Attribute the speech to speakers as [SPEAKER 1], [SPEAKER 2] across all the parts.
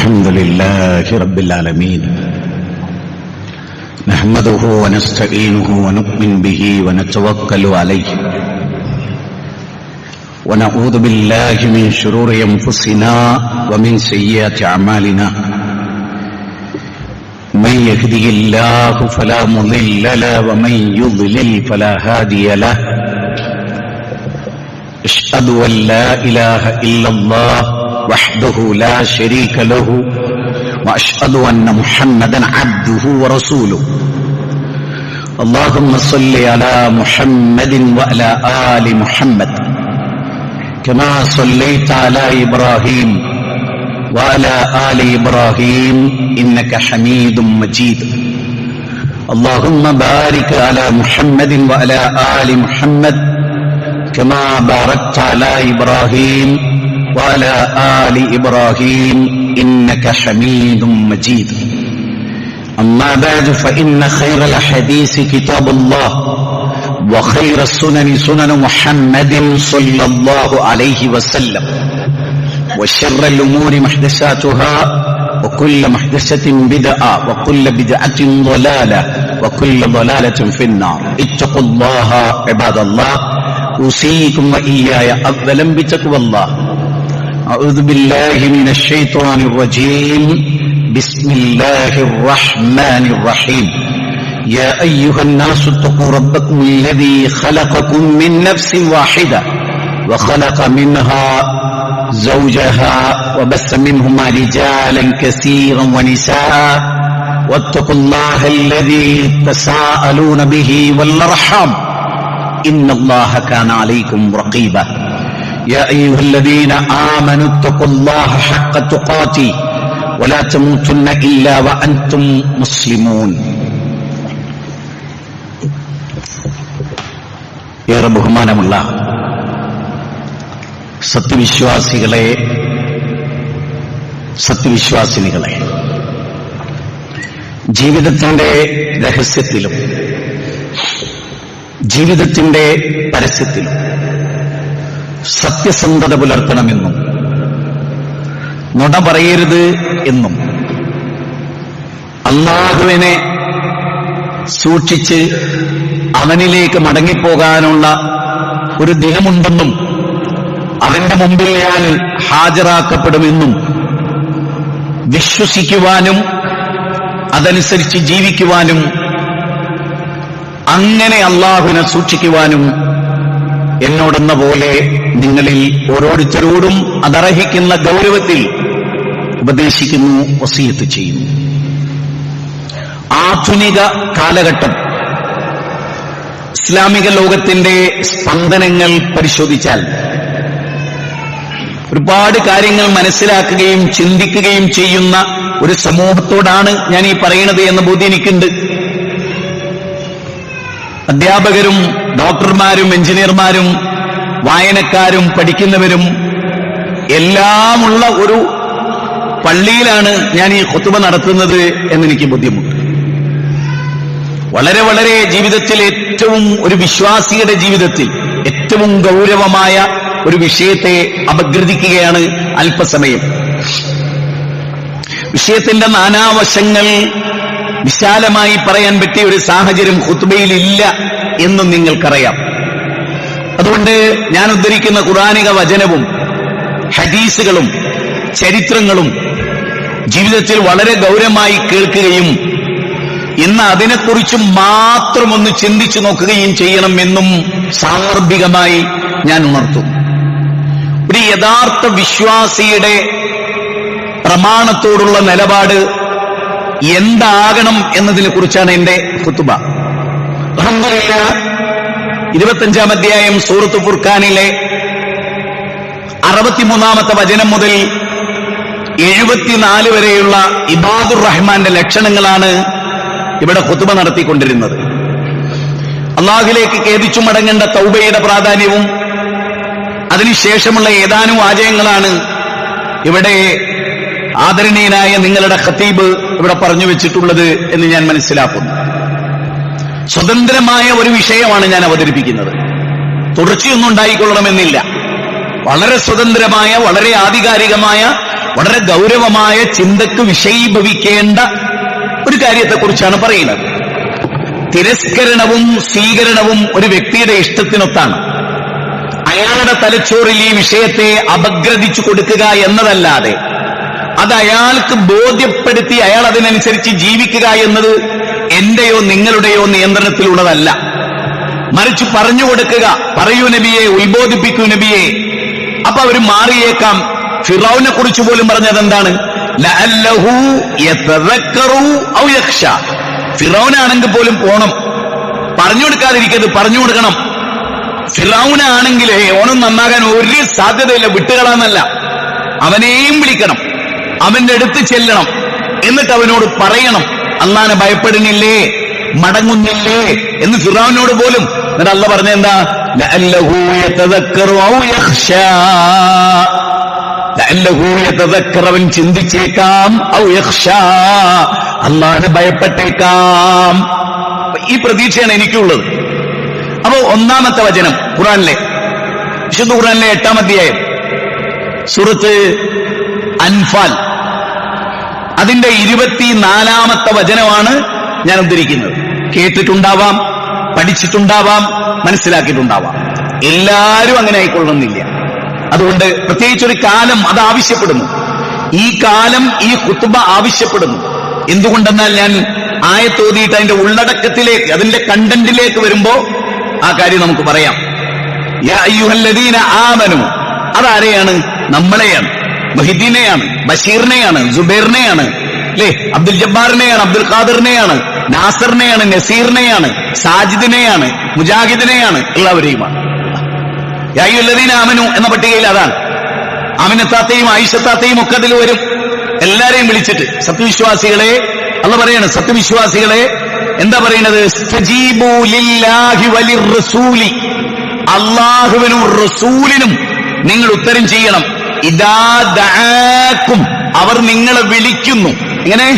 [SPEAKER 1] الحمد لله رب العالمين نحمده ونستعينه ونؤمن به ونتوكل عليه ونعوذ بالله من شرور أنفسنا ومن سيئات أعمالنا من يهده الله فلا مضل له ومن يضلل فلا هادي له أشهد أن لا إله إلا الله وحده لا شريك له وأشهد أن محمدا عبده ورسوله اللهم صل على محمد وعلى آل محمد كما صليت على إبراهيم وعلى آل إبراهيم إنك حميد مجيد اللهم بارك على محمد وعلى آل محمد كما باركت على إبراهيم وعلى آل إبراهيم إنك حميد مجيد أما بعد فإن خير الحديث كتاب الله وخير السنن سنن محمد صلى الله عليه وسلم وشر الأمور محدثاتها وكل محدثة بدعة وكل بدعة ضلالة وكل ضلالة في النار اتقوا الله عباد الله أوصيكم وإياي أولا بتقوى الله أعوذ بالله من الشيطان الرجيم بسم الله الرحمن الرحيم يا أيها الناس اتقوا ربكم الذي خلقكم من نفس واحدة وخلق منها زوجها وبث منهما رجالا كثيرا ونساء واتقوا الله الذي تساءلون به والأرحام إن الله كان عليكم رقيبا يا أيها الذين آمنوا اتقوا الله حق تقاته ولا تموتن إلا وأنتم مسلمون ഏറെ ബഹുമാനമുള്ള സത്യവിശ്വാസിനികളെ ജീവിതത്തിന്റെ രഹസ്യത്തിലും ജീവിതത്തിന്റെ പരസ്യത്തിലും സത്യസന്ധത പുലർത്തണമെന്നും നുണ പറയരുത് എന്നും അല്ലാഹുവിനെ സൂക്ഷിച്ച് അവനിലേക്ക് മടങ്ങിപ്പോകാനുള്ള ഒരു ദിനമുണ്ടെന്നും അവന്റെ മുമ്പിൽ ഞാൻ ഹാജരാക്കപ്പെടുമെന്നും വിശ്വസിക്കുവാനും അതനുസരിച്ച് ജീവിക്കുവാനും അങ്ങനെ അല്ലാഹുവിനെ സൂക്ഷിക്കുവാനും എന്നോടെന്ന പോലെ നിങ്ങളിൽ ഓരോരുത്തരോടും അതർഹിക്കുന്ന ഗൗരവത്തിൽ ഉപദേശിക്കുന്നു, വസിയത്ത് ചെയ്യുന്നു. ആധുനിക കാലഘട്ടം ഇസ്ലാമിക ലോകത്തിന്റെ സ്പന്ദനങ്ങൾ പരിശോധിച്ചാൽ ഒരുപാട് കാര്യങ്ങൾ മനസ്സിലാക്കുകയും ചിന്തിക്കുകയും ചെയ്യുന്ന ഒരു സമൂഹത്തോടാണ് ഞാൻ ഈ പറയുന്നത് എന്ന ബോധ്യം എനിക്കുണ്ട്. അധ്യാപകരും ഡോക്ടർമാരും എഞ്ചിനീയർമാരും വായനക്കാരും പഠിക്കുന്നവരും എല്ലാമുള്ള ഒരു പള്ളിയിലാണ് ഞാൻ ഈ ഖുതുബ നടത്തുന്നത് എന്നെനിക്ക് ബോധ്യമുണ്ട്. വളരെ വളരെ ജീവിതത്തിൽ ഏറ്റവും ഒരു വിശ്വാസിയുടെ ജീവിതത്തിൽ ഏറ്റവും ഗൗരവമായ ഒരു വിഷയത്തെ അപഗ്രഥിക്കുകയാണ് അല്പസമയം. വിഷയത്തിന്റെ നാനാവശങ്ങൾ വിശാലമായി പറയാൻ പറ്റിയ ഒരു സാഹചര്യം ഖുതുബയിൽ ഇല്ല എന്നും നിങ്ങൾക്കറിയാം. അതുകൊണ്ട് ഞാൻ ഉദ്ധരിക്കുന്ന ഖുർആനിക വചനവും ഹദീസുകളും ചരിത്രങ്ങളും ജീവിതത്തിൽ വളരെ ഗൗരവമായി കേൾക്കുകയും ഇന്ന് അതിനെക്കുറിച്ച് മാത്രം ഒന്ന് ചിന്തിച്ചു നോക്കുകയും ചെയ്യണം എന്നും സാന്ദർഭികമായി ഞാൻ ഉണർത്തും. ഒരു യഥാർത്ഥ വിശ്വാസിയുടെ പ്രമാണത്തോടുള്ള നിലപാട് എന്താകണം എന്നതിനെ കുറിച്ചാണ് എന്റെ ഖുതുബ. അൽഹംദുലില്ലാഹ് 25-ാം അധ്യായം സൂറത്ത് ഫുർഖാനിലെ 63-ാമത്തെ വചനം മുതൽ 74 വരെയുള്ള ഇബാദുർ റഹ്മാന്റെ ലക്ഷണങ്ങളാണ് ഇവിടെ ഖുതുബ നടത്തിക്കൊണ്ടിരുന്നത്. അല്ലാഹുവിലേക്ക് ഖേദിച്ചു മടങ്ങേണ്ട തൗബയുടെ പ്രാധാന്യവും അതിനുശേഷമുള്ള ഏതാനും വാചകങ്ങളാണ് ഇവിടെ ആദരണീയനായ നിങ്ങളുടെ ഖതീബ് ഇവിടെ പറഞ്ഞു വെച്ചിട്ടുള്ളത് എന്ന് ഞാൻ മനസ്സിലാക്കുന്നു. സ്വതന്ത്രമായ ഒരു വിഷയമാണ് ഞാൻ അവതരിപ്പിക്കുന്നത്. തുടർച്ചയൊന്നും ഉണ്ടായിക്കൊള്ളണമെന്നില്ല. വളരെ സ്വതന്ത്രമായ വളരെ ആധികാരികമായ വളരെ ഗൗരവമായ ചിന്തക്ക് വിഷയീഭവിക്കേണ്ട ഒരു കാര്യത്തെക്കുറിച്ചാണ് പറയുന്നത്. തിരസ്കരണവും സ്വീകരണവും ഒരു വ്യക്തിയുടെ ഇഷ്ടത്തിനൊത്താണ്. അയാളുടെ തലച്ചോറിൽ ഈ വിഷയത്തെ അപഗ്രഥിച്ചു കൊടുക്കുക എന്നതല്ലാതെ അത് അയാൾക്ക് ബോധ്യപ്പെടുത്തി അയാൾ അതിനനുസരിച്ച് ജീവിക്കുക എന്നത് എന്റെയോ നിങ്ങളുടെയോ നിയന്ത്രണത്തിലുള്ളതല്ല. മറിച്ച് പറഞ്ഞു കൊടുക്കുക, പറയൂ നബിയെ, ഉത്ബോധിപ്പിക്കൂ നബിയെ. അപ്പൊ അവർ മാറിയേക്കാം. ഫിറൗനെ കുറിച്ച് പോലും പറഞ്ഞത് എന്താണ്? ലഅല്ലഹു യതദക്കറു ഔ യഖ്ശ. ഫിറൗനാണെങ്കിൽ പോലും പോണം, പറഞ്ഞു കൊടുക്കാതിരിക്കരുത്, പറഞ്ഞു കൊടുക്കണം. ഫിറൗനാണെങ്കിൽ ഓണം നന്നാകാൻ ഒരു സാധ്യതയില്ല, വിട്ടുകളാന്നല്ല, അവനെയും വിളിക്കണം, അവന്റെ അടുത്ത് ചെല്ലണം, എന്നിട്ട് അവനോട് പറയണം, അള്ളാനെ ഭയപ്പെടുന്നില്ലേ, മടങ്ങുന്നില്ലേ എന്ന് ഫിറൗനോട് പോലും. എന്നിട്ട് അള്ളാഹ് പറഞ്ഞെന്താ? ലഅല്ലഹു യതദക്കറു ഔ യഖ്ശ. ലഅല്ലഹു യതദക്കറു, അവൻ ചിന്തിച്ചേക്കാം, ഔ യഖ്ശ, അള്ളാനെ ഭയപ്പെട്ടേക്കാം. ഈ പ്രതീക്ഷയാണ് എനിക്കുള്ളത്. അപ്പോ ഒന്നാമത്തെ വചനം ഖുർആനിലെ, വിശുദ്ധ ഖുർആനിലെ 8-ാം അധ്യായം സൂറത്ത് അൻഫാൽ, അതിന്റെ 24-ാമത്തെ വചനമാണ് ഞാൻ ഉദ്ധരിക്കുന്നത്. കേട്ടിട്ടുണ്ടാവാം, പഠിച്ചിട്ടുണ്ടാവാം, മനസ്സിലാക്കിയിട്ടുണ്ടാവാം. എല്ലാവരും അങ്ങനെ ആയിക്കൊള്ളണമെന്നില്ല. അതുകൊണ്ട് പ്രത്യേകിച്ചൊരു കാലം അത് ആവശ്യപ്പെടുന്നു. ഈ കാലം ഈ ഖുത്ബ ആവശ്യപ്പെടുന്നു. എന്തുകൊണ്ടെന്നാൽ ഞാൻ ആയത്തോതിയിട്ട് അതിന്റെ ഉള്ളടക്കത്തിലേക്ക്, അതിന്റെ കണ്ടന്റിലേക്ക് വരുമ്പോ ആ കാര്യം നമുക്ക് പറയാം. യാ അയ്യുഹല്ലദീന ആമനു, അതാരെയാണ്? നമ്മളെയാണ്, മുഹിദ്ദീനെയാണ്, ബഷീറിനെയാണ്, സുബൈറിനെയാണ്, അല്ലേ, അബ്ദുൽ ജബ്ബാറിനെയാണ്, അബ്ദുൽ ഖാദിറിനെയാണ്, നാസറിനെയാണ്, നസീറിനെയാണ്, സാജിദിനെയാണ്, മുജാഹിദിനെയാണ്, എല്ലാവരെയുമാണ്. യാ അയ്യുഹല്ലദീന ആമനു എന്ന പട്ടികയിൽ അതാണ്. ആമിനത്താത്തെയും ആയിഷത്താത്തെയും ഒക്കെ അതിൽ വരും. എല്ലാരെയും വിളിച്ചിട്ട് സത്യവിശ്വാസികളെ അള്ളാഹ് പറയാണ്, സത്യവിശ്വാസികളെ എന്താ പറയുന്നത്? ഇസ്തജീബു ലില്ലാഹി വലിർറസൂലി, അല്ലാഹുവിനും റസൂലിനും നിങ്ങൾ ഉത്തരം ചെയ്യണം. ഇദാ ദആക്കും, അവർ നിങ്ങളെ വിളിക്കുന്നു. ഇങ്ങനെ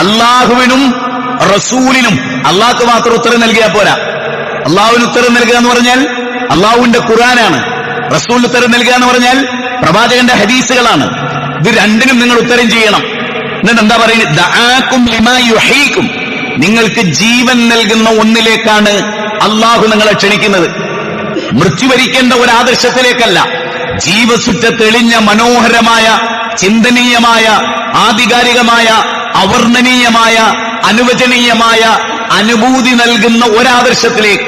[SPEAKER 1] അല്ലാഹുവിനും റസൂലിനും. അള്ളാഹ്ക്ക് മാത്രം ഉത്തരം നൽകിയാൽ പോരാ. അള്ളാഹുവിന് ഉത്തരം നൽകുക എന്ന് പറഞ്ഞാൽ അള്ളാഹുവിന്റെ ഖുർആനാണ്. റസൂലിന് ഉത്തരം നൽകുക എന്ന് പറഞ്ഞാൽ പ്രവാചകന്റെ ഹദീസുകളാണ്. ഇത് രണ്ടിനും നിങ്ങൾ ഉത്തരം ചെയ്യണം. എന്നിട്ട് എന്താ പറയുന്നത്? ദആക്കും ലിമാ യുഹീക്കും, നിങ്ങൾക്ക് ജീവൻ നൽകുന്ന ഒന്നിലേക്കാണ് അള്ളാഹു നിങ്ങളെ ക്ഷണിക്കുന്നത്. മൃത്യുവരിക്കേണ്ട ഒരു ആദർശത്തിലേക്കല്ല, ജീവസുറ്റ തെളിഞ്ഞ മനോഹരമായ ചിന്തനീയമായ ആധികാരികമായ അവർണ്ണനീയമായ അനുവചനീയമായ അനുഭൂതി നൽകുന്ന ഒരാദർശത്തിലേക്ക്,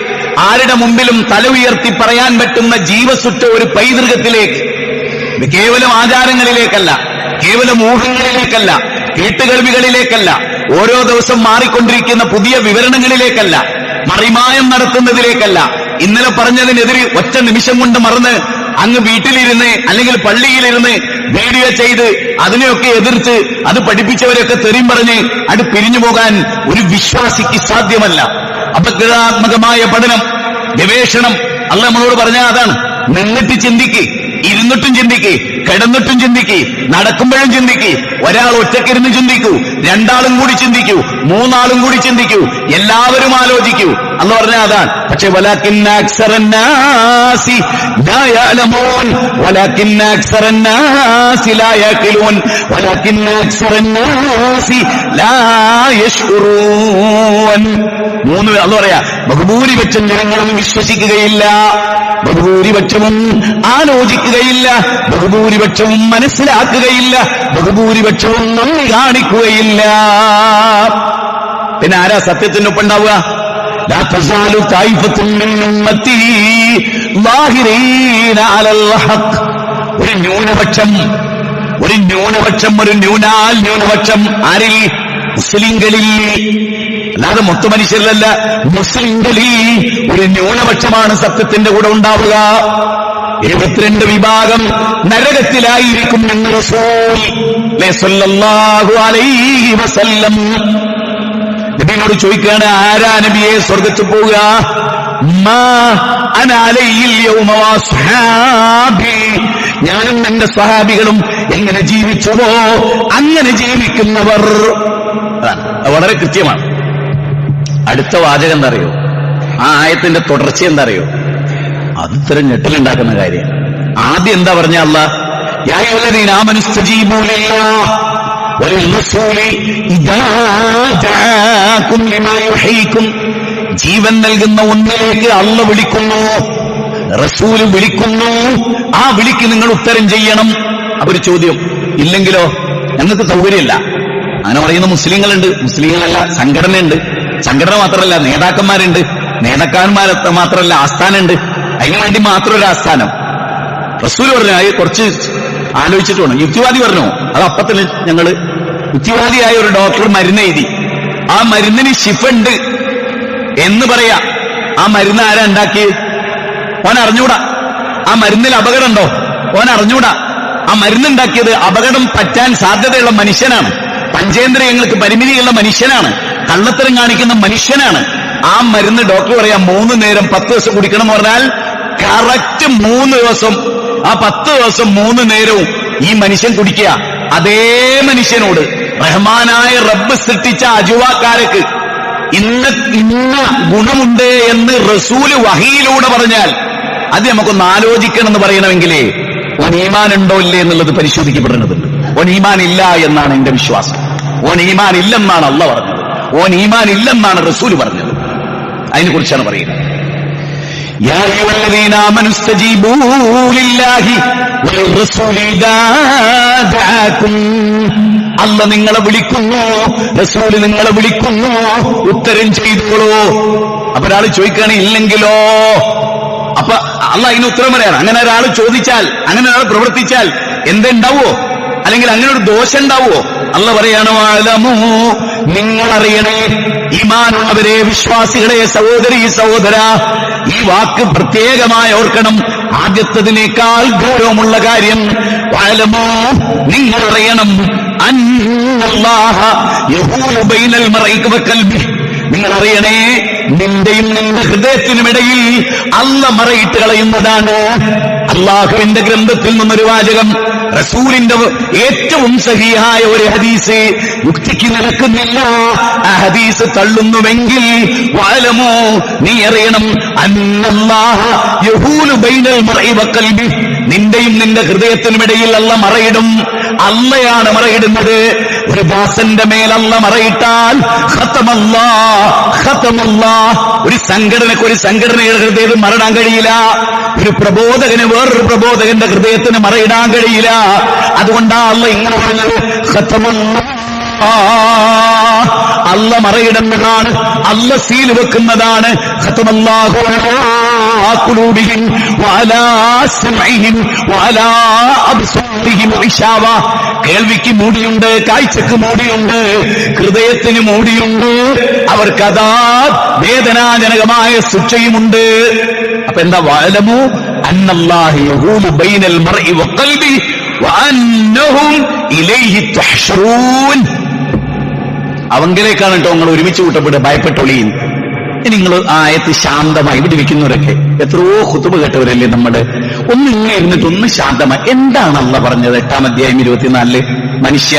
[SPEAKER 1] ആരുടെ മുമ്പിലും തല ഉയർത്തി പറയാൻ പറ്റുന്ന ജീവസുറ്റ ഒരു പൈതൃകത്തിലേക്ക്. ഇത് കേവലം ആചാരങ്ങളിലേക്കല്ല, കേവലം ഊഹങ്ങളിലേക്കല്ല, കേട്ടുകേൾവികളിലേക്കല്ല, ഓരോ ദിവസം മാറിക്കൊണ്ടിരിക്കുന്ന പുതിയ വിവരണങ്ങളിലേക്കല്ല, മറിമായം നടത്തുന്നതിലേക്കല്ല, ഇന്നലെ പറഞ്ഞതിനെതിരെ ഒറ്റ നിമിഷം കൊണ്ട് മറന്ന് അങ്ങ് വീട്ടിലിരുന്ന് അല്ലെങ്കിൽ പള്ളിയിലിരുന്ന് വീഡിയോ ചെയ്ത് അതിനെയൊക്കെ എതിർത്ത് അത് പഠിപ്പിച്ചവരെയൊക്കെ തെറിയും പറഞ്ഞ് അത് പിരിഞ്ഞു പോകാൻ ഒരു വിശ്വാസിക്ക് സാധ്യമല്ല. അപഗ്രഹാത്മകമായ പഠനം, ഗവേഷണം അള്ളാഹ് നമ്മളോട് പറഞ്ഞാൽ അതാണ്. നിന്നിട്ട് ചിന്തിക്ക്, ഇരുന്നിട്ടും ചിന്തിക്ക്, കിടന്നിട്ടും ചിന്തിക്ക്, നടക്കുമ്പോഴും ചിന്തിക്ക്. ഒരാൾ ഒറ്റക്കിരുന്ന് ചിന്തിക്കൂ, രണ്ടാളും കൂടി ചിന്തിക്കൂ, മൂന്നാളും കൂടി ചിന്തിക്കൂ, എല്ലാവരും ആലോചിക്കൂ. അള്ളാഹ് പറഞ്ഞാൽ അതാണ്. പക്ഷെ വലാകിന്ന അക്സറന്നാസി ലാ യഅലമൂൻ, വലാകിന്ന അക്സറന്നാസി ലാ യഖിലൂൻ, വലാകിന്ന അക്സറന്നാസി ലാ യശ്ഉറൂൻ. മൂന്ന് അള്ളാഹ് പറയാ, ബഹുഭൂരിപക്ഷം ജനങ്ങളും വിശ്വസിക്കുകയില്ല, ബഹുഭൂരിപക്ഷവും ആലോചിക്കുകയില്ല, ബഹുഭൂരിപക്ഷവും മനസ്സിലാക്കുകയില്ല, ബഹുഭൂരിപക്ഷവും നന്ദി കാണിക്കുകയില്ല. പിന്നെ ആരാ സത്യത്തിനൊപ്പുണ്ടാവുക? ലാ തസാലു തായിഫത്തുൻ മിൻ ഉമ്മത്തി ളാഹിരീന അലൽ ഹഖ്. ഒരു ന്യൂനപക്ഷം, ഒരു ന്യൂനപക്ഷം ആരിൽ? മുസ്ലിംകളിൽ. അല്ലാതെ മൊത്ത മനുഷ്യരിലല്ല, മുസ്ലിംകളിൽ ഒരു ന്യൂനപക്ഷമാണ് സത്യത്തിന്റെ കൂടെ ഉണ്ടാവുക. 72 വിഭാഗം നരകത്തിലായിരിക്കും എന്ന് റസൂൽ സ്വല്ലല്ലാഹു അലൈഹി വസല്ലം. നബിയോട് ചോദിക്കുകയാണ്, ആരാ നബിയെ സ്വർഗത്തിൽ പോവുക? മാ അന അലൈഹിൽ യൗമ വസ്ഹാബി, ഞാനും എന്റെ സ്വഹാബികളും എങ്ങനെ ജീവിച്ചുവോ അങ്ങനെ ജീവിക്കുന്നവർ. വളരെ കൃത്യമാണ്. അടുത്ത വാചകം എന്താ അറിയോ? ആ ആയത്തിന്റെ തുടർച്ച എന്താ അറിയോ? അത് ഇത്തരം ഞെട്ടലുണ്ടാക്കുന്ന കാര്യം. ആദ്യം എന്താ പറഞ്ഞ അല്ലാഹ്? യാ അയ്യുഹല്ലദീന ആമനൂ ഇസ്തജീബൂ ലില്ലാഹി വലിർറസൂലി ഇദാ ജാഅകും ലിമാ യുഹീകും. ജീവൻ നൽകുന്ന ഒന്നിലേക്ക് അല്ലാഹു വിളിക്കുന്നു, റസൂൽ വിളിക്കുന്നു, ആ വിളിക്ക് നിങ്ങൾ ഉത്തരം ചെയ്യണം. അപ്പൊ ഒരു ചോദ്യം, ഇല്ലെങ്കിലോ? ഞങ്ങൾക്ക് സൗകര്യമില്ല. അങ്ങനെ പറയുന്ന മുസ്ലിങ്ങളുണ്ട്. മുസ്ലിങ്ങളല്ല, സംഘടനയുണ്ട്. സംഘടന മാത്രമല്ല, നേതാക്കന്മാരുണ്ട്. നേതാക്കന്മാരെ മാത്രമല്ല, ആസ്ഥാനുണ്ട്. അതിനുവേണ്ടി മാത്രം ഒരു ആസ്ഥാനം. റസൂൽ പറഞ്ഞു, അത് കുറച്ച് ആലോചിച്ചിട്ട് വേണം. യുക്തിവാദി പറഞ്ഞു, അത് അപ്പത്തിന് ഞങ്ങള് യുക്തിവാദിയായ ഒരു ഡോക്ടർ മരുന്ന് എഴുതി, ആ മരുന്നിന് ശിഫുണ്ട് എന്ന് പറയാ. ആ മരുന്ന് ആരാ ഉണ്ടാക്കി? ഓൻ അറിഞ്ഞൂടാ. ആ മരുന്നിൽ അപകടമുണ്ടോ? ഓൻ അറിഞ്ഞൂടാ. ആ മരുന്നുണ്ടാക്കിയത് അപകടം പറ്റാൻ സാധ്യതയുള്ള മനുഷ്യനാണ്. പഞ്ചേന്ദ്രിയങ്ങൾക്ക് പരിമിതിയുള്ള മനുഷ്യനാണ്. കള്ളത്തരം കാണിക്കുന്ന മനുഷ്യനാണ്. ആ മരുന്ന് ഡോക്ടർ പറയാ 3 നേരം 10 ദിവസം കുടിക്കണം എന്ന് പറഞ്ഞാൽ കറക്റ്റ് 3 ദിവസം, ആ 10 ദിവസം 3 നേരവും ഈ മനുഷ്യൻ കുടിക്കുക. അതേ മനുഷ്യനോട് റഹ്മാനായ റബ്ബ് സൃഷ്ടിച്ച അജുവാക്കാരക്ക് ഇന്ന ഗുണമുണ്ട് എന്ന് റസൂല് വഹിയിലൂടെ പറഞ്ഞാൽ അത് നമുക്കൊന്ന് ആലോചിക്കണം എന്ന് പറയണമെങ്കിലേ ഓൻ ഈമാൻ ഉണ്ടോ ഇല്ലേ എന്നുള്ളത് പരിശോധിക്കപ്പെടുന്നതുണ്ട്. ഓൻ ഈമാൻ ഇല്ല എന്നാണ് എന്റെ വിശ്വാസം. ഓൻ ഈമാൻ ഇല്ലെന്നാണ് അല്ലാഹ് പറഞ്ഞത്. ഓൻ ഈമാൻ ഇല്ലെന്നാണ് റസൂല് പറഞ്ഞത്. അതിനെക്കുറിച്ചാണ് പറയുന്നത്. യാ അയ്യുഹല്ലദീന ആമനൂ ഇസ്തജീബൂ ലില്ലാഹി വലിർറസൂലി ഇദാ ജാഅകും. അല്ലാഹ് നിങ്ങളെ വിളിക്കുന്നു, റസൂല് നിങ്ങളെ വിളിക്കുന്നു, ഉത്തരം ചെയ്തോളൂ. അപ്പൊ ഒരാൾ ചോദിക്കുകയാണ്, ഇല്ലെങ്കിലോ? അപ്പൊ അല്ലാഹ് അതിന് ഉത്തരം പറയാണ്. അങ്ങനെ ഒരാൾ ചോദിച്ചാൽ, അങ്ങനെ ഒരാൾ പ്രവർത്തിച്ചാൽ എന്തുണ്ടാവോ? അല്ലെങ്കിൽ അങ്ങനെ ഒരു ദോഷം ഉണ്ടാവോ? അല്ലാഹ് പറയാണ്, വഅലമൂ, നിങ്ങളറിയണേ, ഈമാനുള്ളവരെ, വിശ്വാസികളെ, സഹോദരീ സഹോദര, ഈ വാക്ക് പ്രത്യേകമായി ഓർക്കണം. ആദ്യത്തതിനേക്കാൾ ഗൗരവമുള്ള കാര്യം, വഅലമൂ, നിങ്ങളറിയണം, അന്നല്ലാഹ യഹൂലു ബൈനൽ മർഇ വഖൽബി. നിങ്ങളറിയണേ, നിന്റെയും നിന്റെ ഹൃദയത്തിനുമിടയിൽ അല്ലാഹ് മറയിട്ട് കളയുന്നതാണ്. അള്ളാഹുവിന്റെ ഗ്രന്ഥത്തിൽ നിന്നൊരു വാചകം, റസൂലിന്റെ ഏറ്റവും സഹീഹായ ഒരു ഹദീസ് യുക്തിക്ക് നിരക്കുന്നില്ല. ആ ഹദീസ് തള്ളുന്നുവെങ്കിൽ വഅലമൂ, നീ അറിയണം, അന്നല്ലാഹ യഹൂലു ബൈനൽ മർഇ വഖൽബി. നിന്റെയും നിന്റെ ഹൃദയത്തിനുമിടയിൽ അല്ലാഹ് മറയിടും. അള്ളയാണ് മറയിടുന്നത്. ഒരു ദാസന്റെ മേൽ അല്ലാഹ് മറയിട്ടാൽ ഒരു സംഘടനയ്ക്ക് ഒരു സംഘടനയുടെ ഹൃദയത്തിൽ മറയിടാൻ കഴിയില്ല. ഒരു പ്രബോധകന് വേറൊരു പ്രബോധകന്റെ ഹൃദയത്തിന് മറയിടാൻ കഴിയില്ല. അതുകൊണ്ടാ അല്ലാഹ് ഇങ്ങനെ പറഞ്ഞത്, അല്ലാഹ് മറയിടുന്നതാണ്, അല്ലാഹ് സീൽ വെക്കുന്നതാണ്. ഖതമല്ലാഹു അലാ ഖുലൂബിഹിം വഅലാ സമഇഹിം വഅലാ അബ്സാരിഹിം ഗിശാവ. കേൾവിക്ക് മൂടിയുണ്ട്, കാഴ്ചക്ക് മൂടിയുണ്ട്, ഹൃദയത്തിന് മൂടിയുണ്ട്. അവർക്കതാ വേദനാജനകമായ ശിക്ഷയുമുണ്ട്. അപ്പൊ എന്താ? വഅലമു അന്നല്ലാഹ യഹൂലു ബൈനൽ മർഇ വഖൽബി വഅന്നഹും ഇലൈഹി തുഹ്ശറൂൻ. അവങ്കിലേക്കാണ് കേട്ടോ നിങ്ങൾ ഒരുമിച്ച് കൂട്ടപ്പെടുക. ഭയപ്പെട്ടൊളിയും. നിങ്ങൾ ആ ആയത്ത് ശാന്തമായി ഇവിടെ ഇരിക്കുന്നവരൊക്കെ എത്രയോ ഖുതുബ കേട്ടവരല്ലേ നമ്മുടെ. ഒന്ന് ഇങ്ങനെ ഇരുന്നിട്ട് ഒന്ന് ശാന്തമായി, എന്താണ് അല്ലാഹ് പറഞ്ഞത്? 8-ാം അധ്യായം 24 മനുഷ്യ,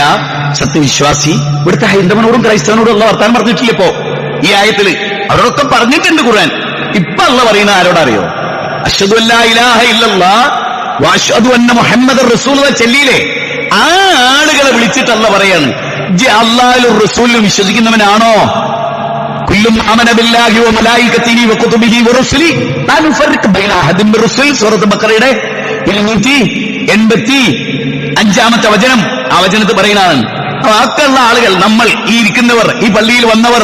[SPEAKER 1] സത്യവിശ്വാസി, ഇവിടുത്തെ ഹൈന്ദവനോടും ക്രൈസ്തവനോടും ഉള്ള വർത്താനം പറഞ്ഞിട്ടില്ല. ഇപ്പോ ഈ ആയത്തില് അവരോടൊക്കെ പറഞ്ഞിട്ടുണ്ട് ഖുർആൻ. ഇപ്പൊ അല്ലാഹ് പറയുന്ന ആരോടറിയോ? അശ്ഹദു അല്ലാ ഇലാഹ ഇല്ലല്ലാഹ് വഅശ്ഹദു അന്ന മുഹമ്മദർ റസൂലുള്ളാഹ് ചെല്ലിയില്ലേ? ആ ആളുകളെ വിളിച്ചിട്ട് അല്ലാഹ് പറയാണ്, അല്ലാഹുവിലും റസൂലിലും വിശ്വസിക്കുന്നവനാണോ? കുല്ലും ആമന ബില്ലാഹി വ മലായികതിഹി വ കുതുബിഹി വ റസുലിഹി ലാ നുഫർരിഖു ബൈന അഹദിൻ മിർ റസുലിഹി. സൂറത്ത് ബഖറയുടെ 285-ാമത്തെ വചനം. ആ വചനത്തിൽ പറയുന്നതാണ്, ബാക്കിയുള്ള ആളുകൾ, നമ്മൾ ഈ ഇരിക്കുന്നവർ, ഈ പള്ളിയിൽ വന്നവർ,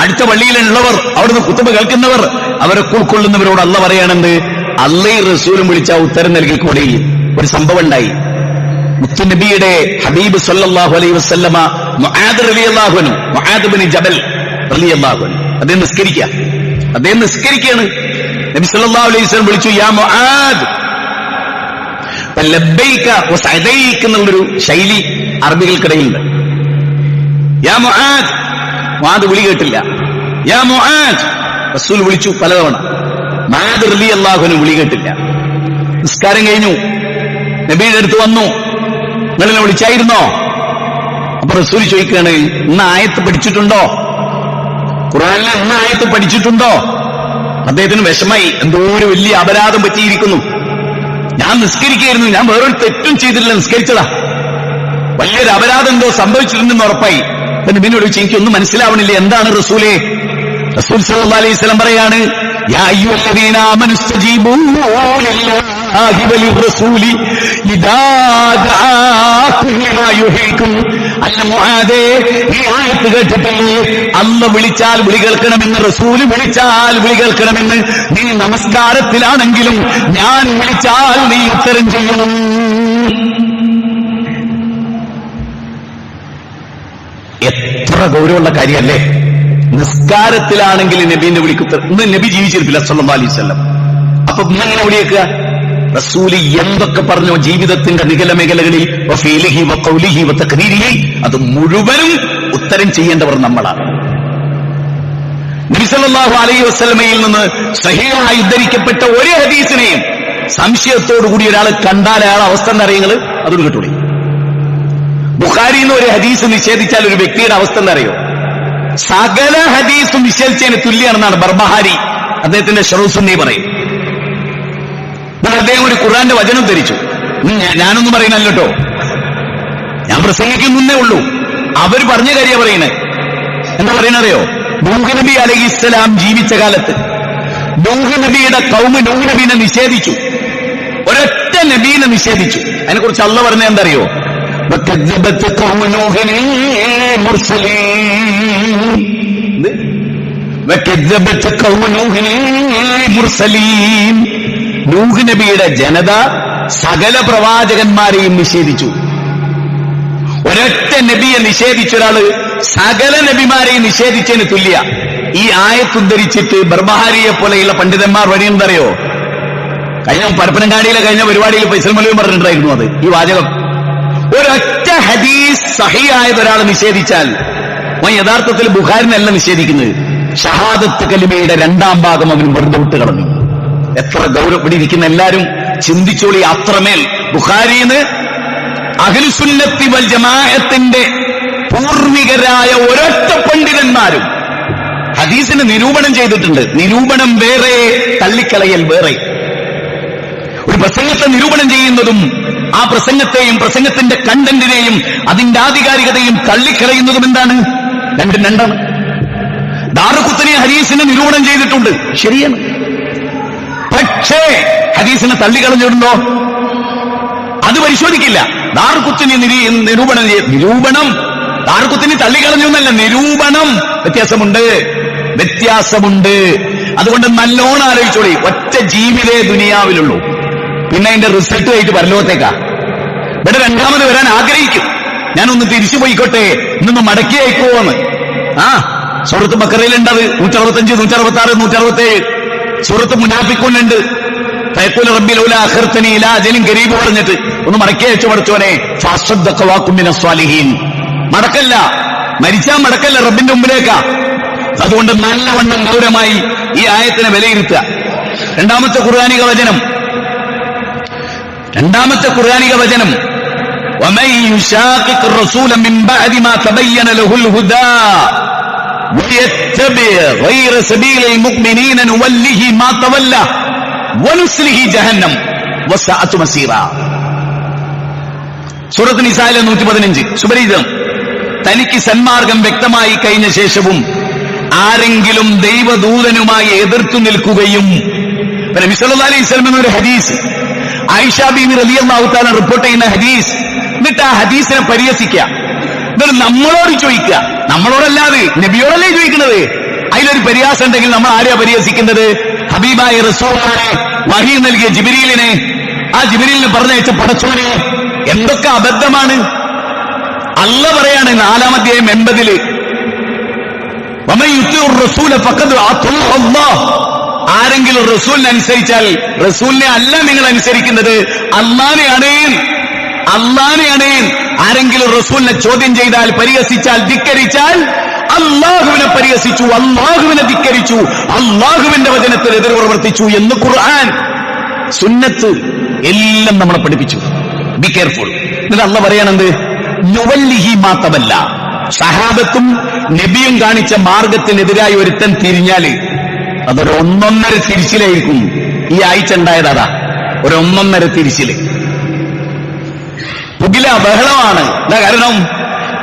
[SPEAKER 1] അടുത്ത പള്ളിയിലുള്ളവർ, അവിടുന്ന് ഖുതുബ കേൾക്കുന്നവർ, അവരെ ഉൾക്കൊള്ളുന്നവരോട് അല്ലാഹ് പറയാണെന്ത്? അല്ലാഹും റസൂലും വിളിച്ച ഉത്തരം നൽകിക്കൂടെ? ഒരു സംഭവം ഉണ്ടായി. മുത്തുനബിയുടെ ഹബീബ് സല്ലല്ലാഹു അലൈഹി വസല്ലമ മുആദ് റളിയല്ലാഹു അൻഹു, മുആദ് ഇബ്നു ജബൽ റളിയല്ലാഹു അൻഹു, അദ്ദേഹം നിസ്കരിക്കുകയാണ്. നബി സല്ലല്ലാഹു അലൈഹി വസല്ലം വിളിച്ചു, യാ മുആദ്. ലബ്ബൈക വസഅദൈക എന്നുള്ളൊരു ശൈലി അറബികൾക്കിടയിലുണ്ട്. യാ മുആദ്. മുആദ് വിളി കേട്ടില്ല. യാ മുആദ്. റസൂൽ വിളിച്ചു പലതവണ. മുആദ് റളിയല്ലാഹു അൻഹു വിളി കേട്ടില്ല. നിസ്കാരം കഴിഞ്ഞു, നബിയുടെ അടുത്ത് വന്നു, നിങ്ങളെന്നെ വിളിച്ചായിരുന്നോ? അപ്പൊ റസൂൽ ചോദിക്കുകയാണ്, ഇന്ന് ആയത്ത് പഠിച്ചിട്ടുണ്ടോ? ഖുർആനിലെ ഇന്ന് ആയത്ത് പഠിച്ചിട്ടുണ്ടോ? അദ്ദേഹത്തിന് വിഷമായി, എന്തോ ഒരു വലിയ അപരാധം പറ്റിയിരിക്കുന്നു. ഞാൻ നിസ്കരിക്കായിരുന്നു, ഞാൻ വേറൊരു തെറ്റും ചെയ്തിട്ടില്ല, നിസ്കരിച്ചതാ, വലിയൊരു അപരാധം എന്തോ സംഭവിച്ചിട്ടുണ്ടെന്ന് ഉറപ്പായി. നബിയോട് ചോദിച്ചു, എനിക്കൊന്നും മനസ്സിലാവണില്ല, എന്താണ് റസൂലേ? റസൂൽ സല്ലല്ലാഹു അലൈഹി വസല്ലം പറയാണ്, യാ അയ്യുഹല്ലദീന ആമനു ഇസ്തജീബൂ ലില്ലാഹി വലിർറസൂലി ഇദാ ദഅാകും ലിമാ യുഹീകും. അല്ല മുആദേ, ഈ ആയത്ത് കേട്ടിട്ടില്ലേ? അല്ലാഹു വിളിച്ചാൽ വിളി കേൾക്കണമെന്ന്, റസൂൽ വിളിച്ചാൽ വിളി കേൾക്കണമെന്ന്. നീ നമസ്കാരത്തിലാണെങ്കിലും ഞാൻ വിളിച്ചാൽ നീ ഉത്തരം ചെയ്യണം. എത്ര ഗൗരവമുള്ള കാര്യമല്ലേ? നിസ്കാരത്തിലാണെങ്കിൽ നബീന്റെ വിളിക്കുത്തരം. ഇന്ന് നബി ജീവിച്ചിരിപ്പില്ല സല്ലല്ലാഹു അലൈഹി വസല്ലം. അപ്പൊ ഇന്നെങ്ങനെ വിളിയേക്കുക? റസൂല് എന്തൊക്കെ പറഞ്ഞോ ജീവിതത്തിന്റെ നികല മേഖലകളിൽ വഫീലിഹി വഖൗലിഹി വതഖരീരിഹി, അത് മുഴുവനും ഉത്തരം ചെയ്യേണ്ടവർ നമ്മളാണ്. നബി സല്ലല്ലാഹു അലൈഹി വസല്ലമയിൽ നിന്ന് സഹീഹായി ഉദ്ധരിക്കപ്പെട്ട ഒരു ഹദീസിനെയും സംശയത്തോടുകൂടി ഒരാൾ കണ്ടാൽ അയാളെ അവസ്ഥ എന്താ അറിയുന്നത്? അതൊരു കേട്ടോളി. ബുഖാരിന്ന് ഒരു ഹദീസ് നിഷേധിച്ചാൽ ഒരു വ്യക്തിയുടെ അവസ്ഥ എന്താ അറിയോ? സകല ഹദീസും നിഷേധിച്ചതിന് തുല്യാണെന്നാണ് ബർബഹാരി അദ്ദേഹത്തിന്റെ ഷറൂസുന്നി പറയും. അദ്ദേഹം ഒരു ഖുർആന്റെ വചനം ധരിച്ചു. ഞാനൊന്നും പറയുന്നല്ലോ കേട്ടോ, ഞാൻ പ്രസംഗിക്കുന്നേ ഉള്ളൂ. അവർ പറഞ്ഞ കാര്യ പറയുന്നത്. എന്താ പറയുന്നറിയോ? നൂഹ് നബി അലൈഹിസ്സലാം ജീവിച്ച കാലത്ത് നൂഹ് നബിയുടെ കൗമ് നൂഹ് നബീനെ നിഷേധിച്ചു, ഒരൊറ്റ നബീനെ നിഷേധിച്ചു. അതിനെക്കുറിച്ച് അള്ളാഹ് പറഞ്ഞ എന്തറിയോ? നൂഹ് നബിയുടെ ജനത സകല പ്രവാചകന്മാരെയും നിഷേധിച്ചു. ഒരൊറ്റ നബിയെ നിഷേധിച്ച ഒരാള് സകല നബിമാരെയും നിഷേധിച്ചതിന് തുല്യ. ഈ ആയത്തുദ്ധരിച്ചിട്ട് ബർബഹാരിയെ പോലെയുള്ള പണ്ഡിതന്മാർ വഴി എന്തറിയോ? കഴിഞ്ഞ പരപ്പനങ്ങാടിയിലെ കഴിഞ്ഞ പരിപാടിയിൽ ഫൈസൽ മൗലവി പറഞ്ഞിട്ടുണ്ടായിരുന്നു അത്, ഈ വാചകം. ഒരൊറ്റ ഹദീസ് സഹിയായത് ഒരാൾ നിഷേധിച്ചാൽ യഥാർത്ഥത്തിൽ ബുഖാരിനല്ല നിഷേധിക്കുന്നത്, ഷഹാദത്ത് കലിമയുടെ രണ്ടാം ഭാഗം അവൻ വെറുതെ വിട്ട് കളഞ്ഞു. എത്ര ഗൗരവപ്പെട്ടിരിക്കുന്ന എല്ലാവരും ചിന്തിച്ചോളി. അത്രമേൽ ബുഖാരിന്ന് അഹ്ലുസുന്നത്തി വൽ ജമാഅത്തിന്റെ പൂർവികരായ ഒരൊറ്റ പണ്ഡിതന്മാരും ഹദീസിന് നിരൂപണം ചെയ്തിട്ടുണ്ട്. നിരൂപണം വേറെ, തള്ളിക്കളയൽ വേറെ. ഒരു പ്രസംഗത്തെ നിരൂപണം ചെയ്യുന്നതും ആ പ്രസംഗത്തെയും പ്രസംഗത്തിന്റെ കണ്ടന്റിനെയും അതിന്റെ ആധികാരികതയും തള്ളിക്കളയുന്നതും എന്താണ്? രണ്ടും രണ്ടാണ്. ദാറുഖുത്നി ഹദീസിനെ നിരൂപണം ചെയ്തിട്ടുണ്ട്, ശരിയാണ്. പക്ഷേ ഹദീസിനെ തള്ളിക്കളഞ്ഞിട്ടുണ്ടോ? അത് പരിശോധിക്കില്ല. ദാറുഖുത്നി നിരൂപണം ദാറുഖുത്നി തള്ളിക്കളഞ്ഞു എന്നല്ല, നിരൂപണം വ്യത്യാസമുണ്ട്. അതുകൊണ്ട് നല്ലോണം ആലോചിച്ചോളി. ഒറ്റ ജീവിതേ ദുനിയാവിലുള്ളൂ, പിന്നെ അതിന്റെ റിസൾട്ട് ആയിട്ട് പരലോകത്തേക്കാ. ഇവിടെ രണ്ടാമത് വരാൻ ആഗ്രഹിക്കും. ഞാനൊന്ന് തിരിച്ചു പോയിക്കോട്ടെ, ഇന്നൊന്ന് മടക്കി അയക്കുമോന്ന്. സൂറത്ത് ബക്കറയിലുണ്ടത് 165, 166, 167. സൂറത്ത് മുനാഫിഖൂനുണ്ട്. ഫയഖൂലു റബ്ബി ലൗലാ അഖർതനി ഇലാ അജലിൻ ഖരീബ് പറഞ്ഞിട്ട് ഒന്ന് മടക്കി അയച്ചു പഠിച്ചോനെ. ഫഅസ്സദ്ദഖ വഅകും മിനസ് സ്വാലിഹീൻ. മടക്കല്ല, മരിച്ചാ മടക്കല്ല, റബ്ബിന്റെ മുമ്പിലേക്കാ. അതുകൊണ്ട് നല്ലവണ്ണം ഗൗരവമായി ഈ ആയത്തിനെ വിലയിരുത്തുക. രണ്ടാമത്തെ ഖുർആനിക വചനം وَمَن يُشَاقِقِ الرَّسُولَ مِن بَعْدِ مَا تَبَيَّنَ لَهُ الْهُدَى وَيَتَّبِعْ غَيْرَ سَبِيلِ الْمُؤْمِنِينَ نُوَلِّهِ مَا تَوَلَّى وَنُصْلِهِ جَهَنَّمَ وَسَاءَتْ مَصِيرًا. സൂറത്ത് നിസായിലെ 115. സുപരിചിതം. തനിക്ക് സന്മാർഗം വ്യക്തമായി കഴിഞ്ഞ ശേഷവും ആരെങ്കിലും ദൈവദൂതനുമായി എതിർത്തു നിൽക്കുകയും, നബി സല്ലല്ലാഹു അലൈഹി വസല്ലം ഒരു ഹദീസ്, ആയിഷ ബീവി റളിയല്ലാഹു തആല റിപ്പോർട്ട് ചെയ്യുന്ന ഹദീസ്, എന്നിട്ട് ആ ഹദീസിനെ പരിഹസിക്കുക. എന്നിട്ട് നമ്മളോട് ചോദിക്കുക, നമ്മളോടല്ലാതെ നബിയോടല്ലേ ചോദിക്കുന്നത്. അതിലൊരു പരിഹാസം ഉണ്ടെങ്കിൽ നമ്മൾ ആരെയാ പരിഹസിക്കുന്നത്? ഹബീബായ റസൂലിനെ, വഹി നൽകിയ ജിബ്രീലിനെ, ആ ജിബ്രീലിനെ പറഞ്ഞയച്ച പടച്ചോനെ. എന്തൊക്കെ അബദ്ധമാണ്. അല്ലാഹ് പറയാണ് 4-ാം അധ്യായം 80 വമൻ യുതിഉർ റസൂല ഫഖദ് അതാഅ അല്ലാഹ്. ആരെങ്കിലും റസൂലിനെ അനുസരിച്ചാൽ, റസൂലിനെ അല്ല നിങ്ങൾ അനുസരിക്കുന്നത്, അള്ളാനെയാണ്. ആരെങ്കിലും റസൂലിനെ ചോദ്യം ചെയ്താൽ, പരിഹസിച്ചാൽ, ധിക്കരിച്ചാൽ അള്ളാഹുവിനെ പരിഹസിച്ചു, അള്ളാഹുവിനെ ധിക്കരിച്ചു, അള്ളാഹുവിന്റെ വചനത്തിൽ എതിർ പ്രവർത്തിച്ചു എന്ന് ഖുർആൻ, സുന്നത്ത് എല്ലാം നമ്മളെ പഠിപ്പിച്ചു. Be careful. എന്നിട്ട് അള്ളാഹ് പറയാണെന്ത്? നുവല്ലിഹി മാ തവല്ല. സഹാബത്തും നബിയും കാണിച്ച മാർഗത്തിനെതിരായി ഒരുത്തൻ തിരിഞ്ഞാല് അതൊരു 1.5 തിരിച്ചിലായിരിക്കും. ഈ ആഴ്ച ഉണ്ടായതാ 1.5 തിരിച്ചില്. പുകില ബഹളമാണ്. എന്താ കാരണം?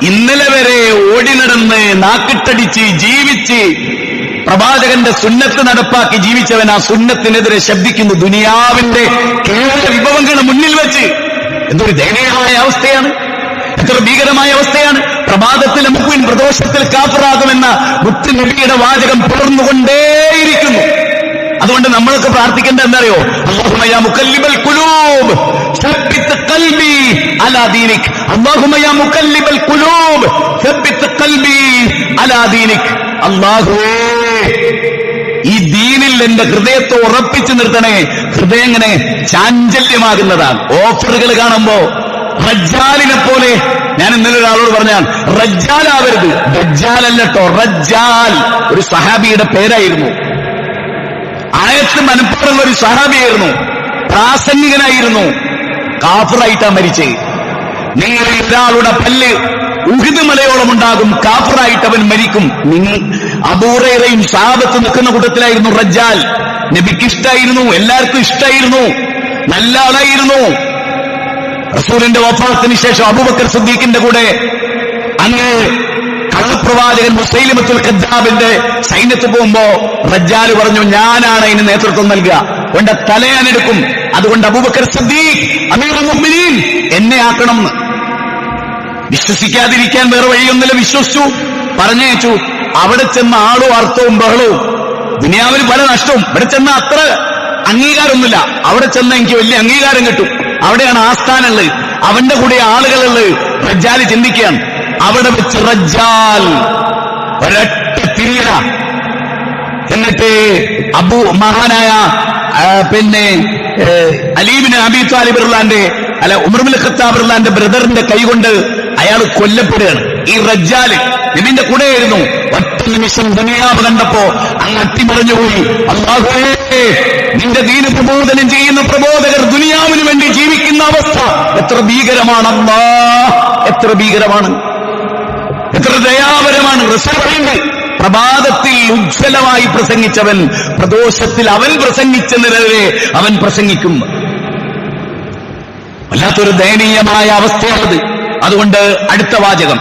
[SPEAKER 1] ഇന്നലെ വരെ ഓടി നടന്ന് നാക്കിട്ടടിച്ച് ജീവിച്ച് പ്രവാചകന്റെ സുന്നത്ത് നടപ്പാക്കി ജീവിച്ചവൻ ആ സുന്നത്തിനെതിരെ ശബ്ദിക്കുന്നു ദുനിയാവിന്റെ കേവല വിഭവങ്ങളുടെ മുന്നിൽ വെച്ച്. എന്തൊരു ദയനീയമായ അവസ്ഥയാണ്, എത്ര ഭീകരമായ അവസ്ഥയാണ്. പ്രഭാതത്തിലെ മുഖ്യൻ പ്രദോഷത്തിൽ കാഫിറാകുമെന്ന മുത്ത് നബിയുടെ വാചകം തുടർന്നുകൊണ്ടേയിരിക്കുന്നു. അതുകൊണ്ട് നമ്മളൊക്കെ പ്രാർത്ഥിക്കേണ്ടത് എന്തറിയോ? അല്ലാഹുമ്മ യാ മുഖല്ലിബൽ ഖുലൂബ് സബ്ബിത് ഖൽബി അലാ ദീനിക്. അല്ലാഹുമ്മ യാ മുഖല്ലിബൽ ഖുലൂബ് സബ്ബിത് ഖൽബി അലാ ദീനിക്. അല്ലാഹുവേ, ഈ ദീനിൽ എന്റെ ഹൃദയത്തെ ഉറപ്പിച്ചു നിർത്തണേ. ഹൃദയം ഇങ്ങനെ ചാഞ്ചല്യമാകുന്നതാണ്. ഓഫറുകൾ കാണുമ്പോ റജ്ജാലിനെ പോലെ. ഞാൻ ഇന്നലെ ഒരാളോട് പറഞ്ഞാൽ റജ്ജാലാവരുത്, റജ്ജാലല്ലോ, റജ്ജാൽ ഒരു സഹാബിയുടെ പേരായിരുന്നു. ആയത്ത് മനഃപ്പാടുള്ള ഒരു സഹാബിയായിരുന്നു, പ്രാസംഗികനായിരുന്നു. കാഫിറായിട്ടാ മരിച്ചേ. നിങ്ങൾ ഒരാളുടെ പല്ല് ഉഹുദ് മലയോളം ഉണ്ടാകും, കാഫിറായിട്ട് അവൻ മരിക്കും. നിങ്ങൾ അബൂ ഹുറൈറയും സഹാബത്ത് നിൽക്കുന്ന കൂട്ടത്തിലായിരുന്നു റജ്ജാൽ. നബിക്ക് ഇഷ്ടായിരുന്നു, എല്ലാവർക്കും ഇഷ്ടായിരുന്നു, നല്ല ആളായിരുന്നു. റസൂലിന്റെ വഫാത്തിന് ശേഷം അബൂബക്കർ സിദ്ദീഖിന്റെ കൂടെ അങ്ങ് കള്ളപ്രവാചകൻ മുസൈലിമത്തുൽ കദ്ദാബിന്റെ സൈന്യത്തിൽ പോകുമ്പോ റജ്ജാല് പറഞ്ഞു, ഞാനാണ് അതിന് നേതൃത്വം നൽകുക, എന്റെ തലയാനെടുക്കും. അതുകൊണ്ട് അബൂബക്കർ സിദ്ദീഖ് അമീറുൽ മുഅ്മിനീൻ എന്നെ ആക്കണം. വിശ്വസിക്കാതിരിക്കാൻ വേറെ വഴിയൊന്നുമില്ല. വിശ്വസിച്ചു, പറഞ്ഞയച്ചു. അവിടെ ചെന്ന ആളും അർത്ഥവും ബഹളവും, ദുനിയാവിൽ പല നഷ്ടവും. ഇവിടെ ചെന്ന അത്ര അംഗീകാരമൊന്നുമില്ല. അവിടെ ചെന്ന എനിക്ക് വലിയ അംഗീകാരം കിട്ടും, അവിടെയാണ് ആസ്ഥാനമുള്ളത്, അവന്റെ കൂടെ ആളുകളുള്ളത്. റജ്ജാല് ചിന്തിക്കുകയാണ്. അവിടെ വെച്ച് റജ്ജാൽ ഒരൊറ്റ തിരിയല. എന്നിട്ട് മഹാനായ അലി ഇബ്നു അബീ ത്വാലിബ് ഉമർ ഇബ്നു ഖത്താബ് റളിയല്ലാഹു ബ്രദറിന്റെ കൈകൊണ്ട് അയാൾ കൊല്ലപ്പെടുകയാണ്. ഈ റജ്ജാല് നബിന്റെ കൂടെയായിരുന്നു. ഒറ്റ നിമിഷം ദുനിയാവ് കണ്ടപ്പോ അങ്ങ് അട്ടിമറിഞ്ഞുപോയി. അല്ലാഹുവേ, നിന്റെ ദീന് പ്രബോധനം ചെയ്യുന്ന പ്രബോധകർ ദുനിയാവിന് വേണ്ടി ജീവിക്കുന്ന അവസ്ഥ എത്ര ഭീകരമാണ്. അല്ലാഹ്, എത്ര ഭീകരമാണ്, എത്ര ദയാപരമാണ്. റസൂൽ പറയുന്നത്, പ്രഭാതത്തിൽ ഉജ്ജ്വലമായി പ്രസംഗിച്ചവൻ പ്രദോഷത്തിൽ അവൻ പ്രസംഗിച്ച നിലവരെ അവൻ പ്രസംഗിക്കും. വല്ലാത്തൊരു ദയനീയമായ അവസ്ഥയാണത്. അതുകൊണ്ട് അടുത്ത വാചകം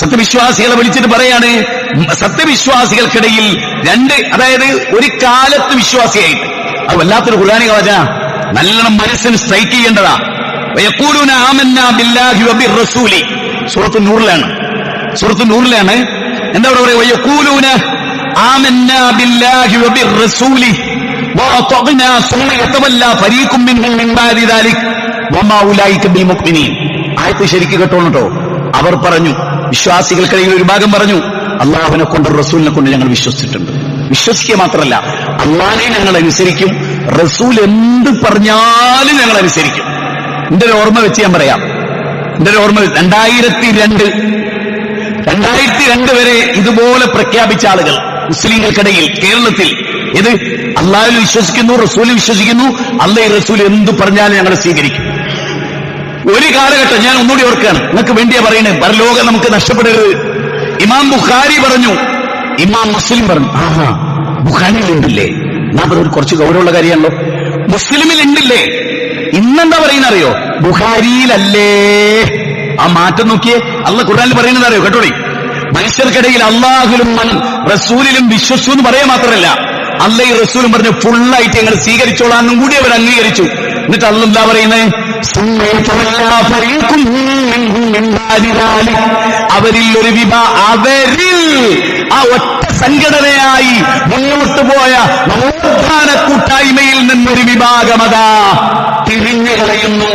[SPEAKER 1] സത്യവിശ്വാസികളെ വിളിച്ചിട്ട് പറയാണ്, സത്യവിശ്വാസികൾക്കിടയിൽ അതായത് ഒരു കാലത്ത് വിശ്വാസിയായിട്ട്, അത് വല്ലാത്തൊരു ഖുർആനിക വചന, നല്ലോണം മനസ്സിന് സ്ട്രൈക്ക് ചെയ്യേണ്ടതാ. വയഖൂലൂന ആമന്നാ ബില്ലാഹി വബിർറസൂലി. സൂറത്തുൻ നൂറിലാണ്. എന്താ പറയുക? വയഖൂലൂന ആമന്നാ ബില്ലാഹി വബിർറസൂലി വഅതഅനാ സുമ്മ യതവല്ലാ ഫരീഖും മിൻഹും മിൻ ബഅദി ദാലിക വമാ ഉലൈക ബിൽ മുഅ്മിനീൻ. ആയത്ത് ശരിക്ക് കേട്ടോളൂ. അവർ പറഞ്ഞു, വിശ്വാസികൾക്കിടയിൽ ഒരു ഭാഗം പറഞ്ഞു, അള്ളാഹുവിനെ കൊണ്ട് റസൂലിനെ കൊണ്ട് ഞങ്ങൾ വിശ്വസിച്ചിട്ടുണ്ട്. വിശ്വസിക്കുക മാത്രമല്ല, അള്ളാഹിനെ ഞങ്ങൾ അനുസരിക്കും, റസൂൽ എന്ത് പറഞ്ഞാലും ഞങ്ങൾ അനുസരിക്കും. എന്റെ ഒരു ഓർമ്മ വെച്ച് ഞാൻ പറയാം. എന്റെ ഒരു ഓർമ്മ 2002 വരെ ഇതുപോലെ പ്രഖ്യാപിച്ച ആളുകൾ മുസ്ലിങ്ങൾക്കിടയിൽ കേരളത്തിൽ, ഇത് അള്ളാഹുവിൽ വിശ്വസിക്കുന്നു, റസൂലിൽ വിശ്വസിക്കുന്നു, അള്ളാഹ് റസൂൽ എന്ത് പറഞ്ഞാലും ഞങ്ങൾ സ്വീകരിക്കും. ഒരു കാലഘട്ടം ഞാൻ ഒന്നുകൂടി ഓർക്കുകയാണ്, നിങ്ങൾക്ക് വേണ്ടിയാ പറയുന്നത്, പരലോകം നമുക്ക് നഷ്ടപ്പെടരുത്. ഇമാം ബുഖാരി പറഞ്ഞു, ഇമാം മുസ്ലിം പറഞ്ഞു. ബുഖാരിയിൽ ഉണ്ടില്ലേ? ഒരു കുറച്ച് ഗൗരവമുള്ള കാര്യമാണല്ലോ. മുസ്ലിമിൽ ഉണ്ടില്ലേ? ഇന്നെന്താ പറയുന്ന അറിയോ? ബുഖാരിയിലല്ലേ. ആ മാറ്റം നോക്കിയേ. അള്ളാഹ് ഖുർആനിൽ പറയുന്നത് അറിയോ? കേട്ടോളി. മനുഷ്യർക്കിടയിൽ അള്ളാഹുലും റസൂലിലും വിശ്വസിച്ചു എന്ന് പറയാൻ മാത്രമല്ല, അള്ളാഹ് റസൂലും പറഞ്ഞ് ഫുള്ളായിട്ട് ഞങ്ങൾ സ്വീകരിച്ചോളാന്നും കൂടി അവർ അംഗീകരിച്ചു. എന്നിട്ട് അള്ളാഹ് എന്താ പറയുന്നത്? അവരിൽ ഒരു അവരിൽ ആ ഒറ്റ സംഘടനയായി മുന്നോട്ട് പോയ നവോത്ഥാന കൂട്ടായ്മയിൽ നിന്നൊരു വിഭാഗമതാ തിരിഞ്ഞു കളയുന്നു.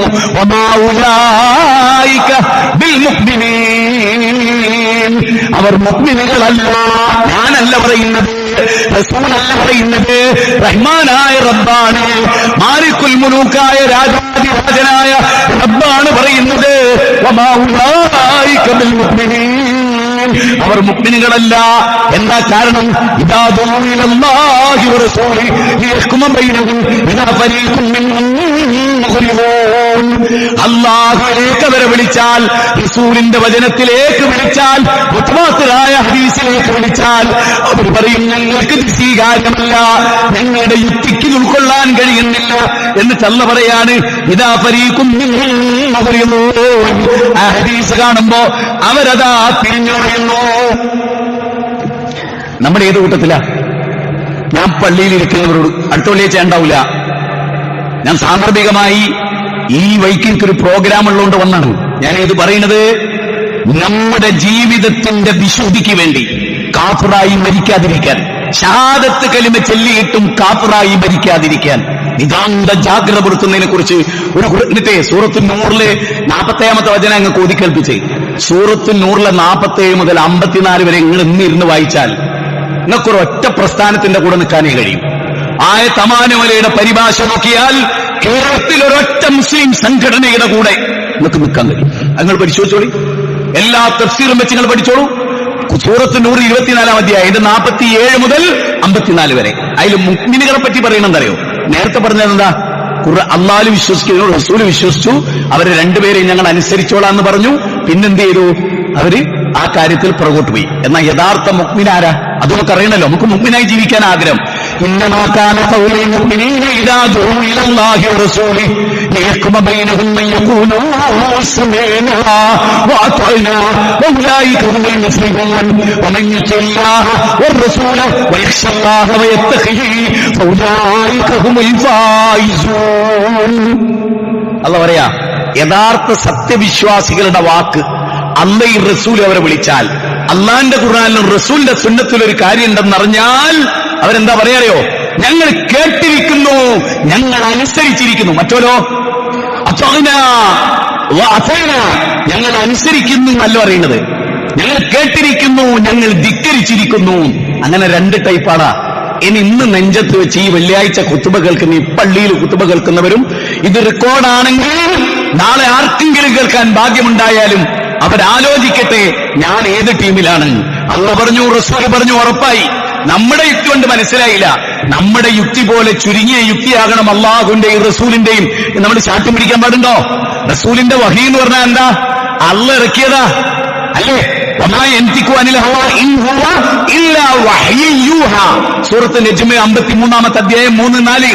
[SPEAKER 1] അവർ മുഅ്മിനീങ്ങളല്ല. ഞാനല്ല പറയുന്നത്, റസൂലല്ല പറയുന്നത്, റഹ്മാനായ റബ്ബാണ്, മാലിക്കുൽ മുലൂക്കായ രാജാധിരാജനായ റബ്ബാണ് പറയുന്നത്. വമാ ഉലൈക ബിൽ മുഅ്മിനീൻ. അവർ മുഅ്മിനുകളല്ല. എന്താ കാരണം? ഇദാ ദുഊ ഇലല്ലാഹി വറസൂലിഹി ലിയഹ്കുമ ബൈനഹും ഇദാ ഫരീഖും മിൻഹും മുഖ്രിഊൻ. അല്ലാഹുവിലേക്ക് അവരെ വിളിച്ചാൽ, റസൂലിന്റെ വചനത്തിലേക്ക് വിളിച്ചാൽ, മുത്തവാത്തിറായ ഹദീസിലേക്ക് വിളിച്ചാൽ അവർ പറയും ഞങ്ങൾക്ക് ഇത് സ്വീകാര്യമല്ല, ഞങ്ങളുടെ യുക്തിക്ക് ഉൾക്കൊള്ളാൻ കഴിയുന്നില്ല. എന്നിട്ട് അല്ലാഹു പറയാണ് ഇദാ ഫരീഖും മിൻഹും മുഖ്രിഊൻ. ആ ഹദീസ് കാണുമ്പോ അവരതാ തിരിഞ്ഞുറിയുന്നു. നമ്മുടെ ഏത് കൂട്ടത്തിലാ? ഞാൻ പള്ളിയിൽ ഇരിക്കുന്നവരോട് അടുത്ത വെള്ളിയാഴ്ച ഉണ്ടാവില്ല. ഞാൻ സാന്ദർഭികമായി ഈ വൈക്കിക്കൊരു പ്രോഗ്രാം ഉള്ളതുകൊണ്ട് വന്നാണ് ഞാൻ ഇത് പറയുന്നത്. നമ്മുടെ ജീവിതത്തിന്റെ വിശുദ്ധിക്ക് വേണ്ടി കാഫിറായി മരിക്കാതിരിക്കാൻ, ഷഹാദത്ത് കലിമ ചൊല്ലിയിട്ടും കാഫിറായി മരിക്കാതിരിക്കാൻ നിതാന്ത ജാഗ്രത പുലർത്തുന്നതിനെ കുറിച്ച് ഒരു എന്നിട്ടേ സൂറത്തുൽ നൂറിലെ 40-ാമത്തെ വചനം അങ്ങ് കോതിക്കേൽപ്പിച്ചേ. സൂറത്തുൽ നൂറിലെ 47 മുതൽ 54 വരെ നിങ്ങൾ ഇന്നിരുന്ന് വായിച്ചാൽ നിങ്ങൾക്കൊരു ഒറ്റ പ്രസ്ഥാനത്തിന്റെ കൂടെ നിൽക്കാനേ കഴിയും. ആയത്തമാനവലയുടെ പരിഭാഷ നോക്കിയാൽ കേരളത്തിൽ ഒരൊറ്റ മുസ്ലിം സംഘടനയുടെ കൂടെ നിങ്ങൾക്ക് നിൽക്കാൻ കഴിയും. നിങ്ങൾ പരിശോധിച്ചോളി. എല്ലാ തഫ്സീറും വെച്ച് നിങ്ങൾ പഠിച്ചോളൂ. സൂറത്തുൽ നൂർ 24-ാം അധ്യായം 47 മുതൽ 54 വരെ. അതിൽ മുഅ്മിനുകളെ പറ്റി പറയണമെന്നറിയോ? നേരത്തെ പറഞ്ഞതെന്താ? അല്ലാഹുവിൽ വിശ്വസിക്കുന്നു, റസൂൽ വിശ്വസിച്ചു, അവരെ രണ്ടുപേരെയും ഞങ്ങൾ അനുസരിച്ചോളാന്ന് പറഞ്ഞു. പിന്നെന്ത് ചെയ്തു? അവര് ആ കാര്യത്തിൽ പുറകോട്ട് പോയി. എന്നാൽ യഥാർത്ഥ മുഅ്മിനാരാ? അത് നമുക്ക് അറിയണല്ലോ. നമുക്ക് മുഅ്മിനായി ജീവിക്കാൻ ആഗ്രഹം. ഇന്നമാ കാന ഖൗലുൽ മുഅ്മിനീന ഇദാ ദുഊ ഇലല്ലാഹി വറസൂലിഹി ലിയഹ്കുമ ബൈനഹും അൻ യഖൂലൂ സമിഅനാ വഅതഅനാ വഉലൈക ഹുമുൽ മുഫ്ലിഹൂൻ വമൻ യുതിഇല്ലാഹ വറസൂല വയഖ്ശല്ലാഹ വയത്തഖിഹി ഫൗലൈക ഹുമുൽ ഫായിസൂൻ. അല്ലാഹു പറയാ, യഥാർത്ഥ സത്യവിശ്വാസികളുടെ വാക്ക് അല്ലാഹു റസൂൽ അവരെ വിളിച്ചാൽ, അള്ളാന്റെ ഖുർആനിലും റസൂലിന്റെ സുന്നത്തിലും ഒരു കാര്യം ഉണ്ടെന്നറിഞ്ഞാൽ അവരെന്താ പറയാറിയോ? ഞങ്ങൾ കേട്ടിരിക്കുന്നു, ഞങ്ങൾ അനുസരിച്ചിരിക്കുന്നു. മറ്റോലോ ഞങ്ങൾ അനുസരിക്കുന്നു എന്നല്ല പറയുന്നത്, ഞങ്ങൾ കേട്ടിരിക്കുന്നു, ഞങ്ങൾ ധിക്കരിച്ചിരിക്കുന്നു. അങ്ങനെ രണ്ട് ടൈപ്പാണ്. ഇനി ഇന്ന് നെഞ്ചത്ത് വെച്ച് ഈ വെള്ളിയാഴ്ച ഖുതുബ കേൾക്കുന്ന, ഈ പള്ളിയിൽ ഖുതുബ കേൾക്കുന്നവരും ഇത് റെക്കോർഡാണെങ്കിൽ നാളെ ആർക്കെങ്കിലും കേൾക്കാൻ ഭാഗ്യമുണ്ടായാലും അവരാലോചിക്കട്ടെ, ഞാൻ ഏത് ടീമിലാണ്. അല്ലാഹു പറഞ്ഞു, റസൂൽ പറഞ്ഞു, ഉറപ്പായി. നമ്മുടെ യുക്തി കൊണ്ട് മനസ്സിലായില്ല. നമ്മുടെ യുക്തി പോലെ ചുരുങ്ങിയ യുക്തിയാകണം അള്ളാഹുവിന്റെയും റസൂലിന്റെയും. നമ്മൾ ചാട്ടം പിടിക്കാൻ പാടുണ്ടോ? റസൂലിന്റെ വഹി എന്ന് പറഞ്ഞാൽ എന്താ? അള്ളാഹ് ഇറക്കിയതാ അല്ലേ? സൂറത്ത് നജ്മ് 53-ാമത്തെ അധ്യായം 3-4.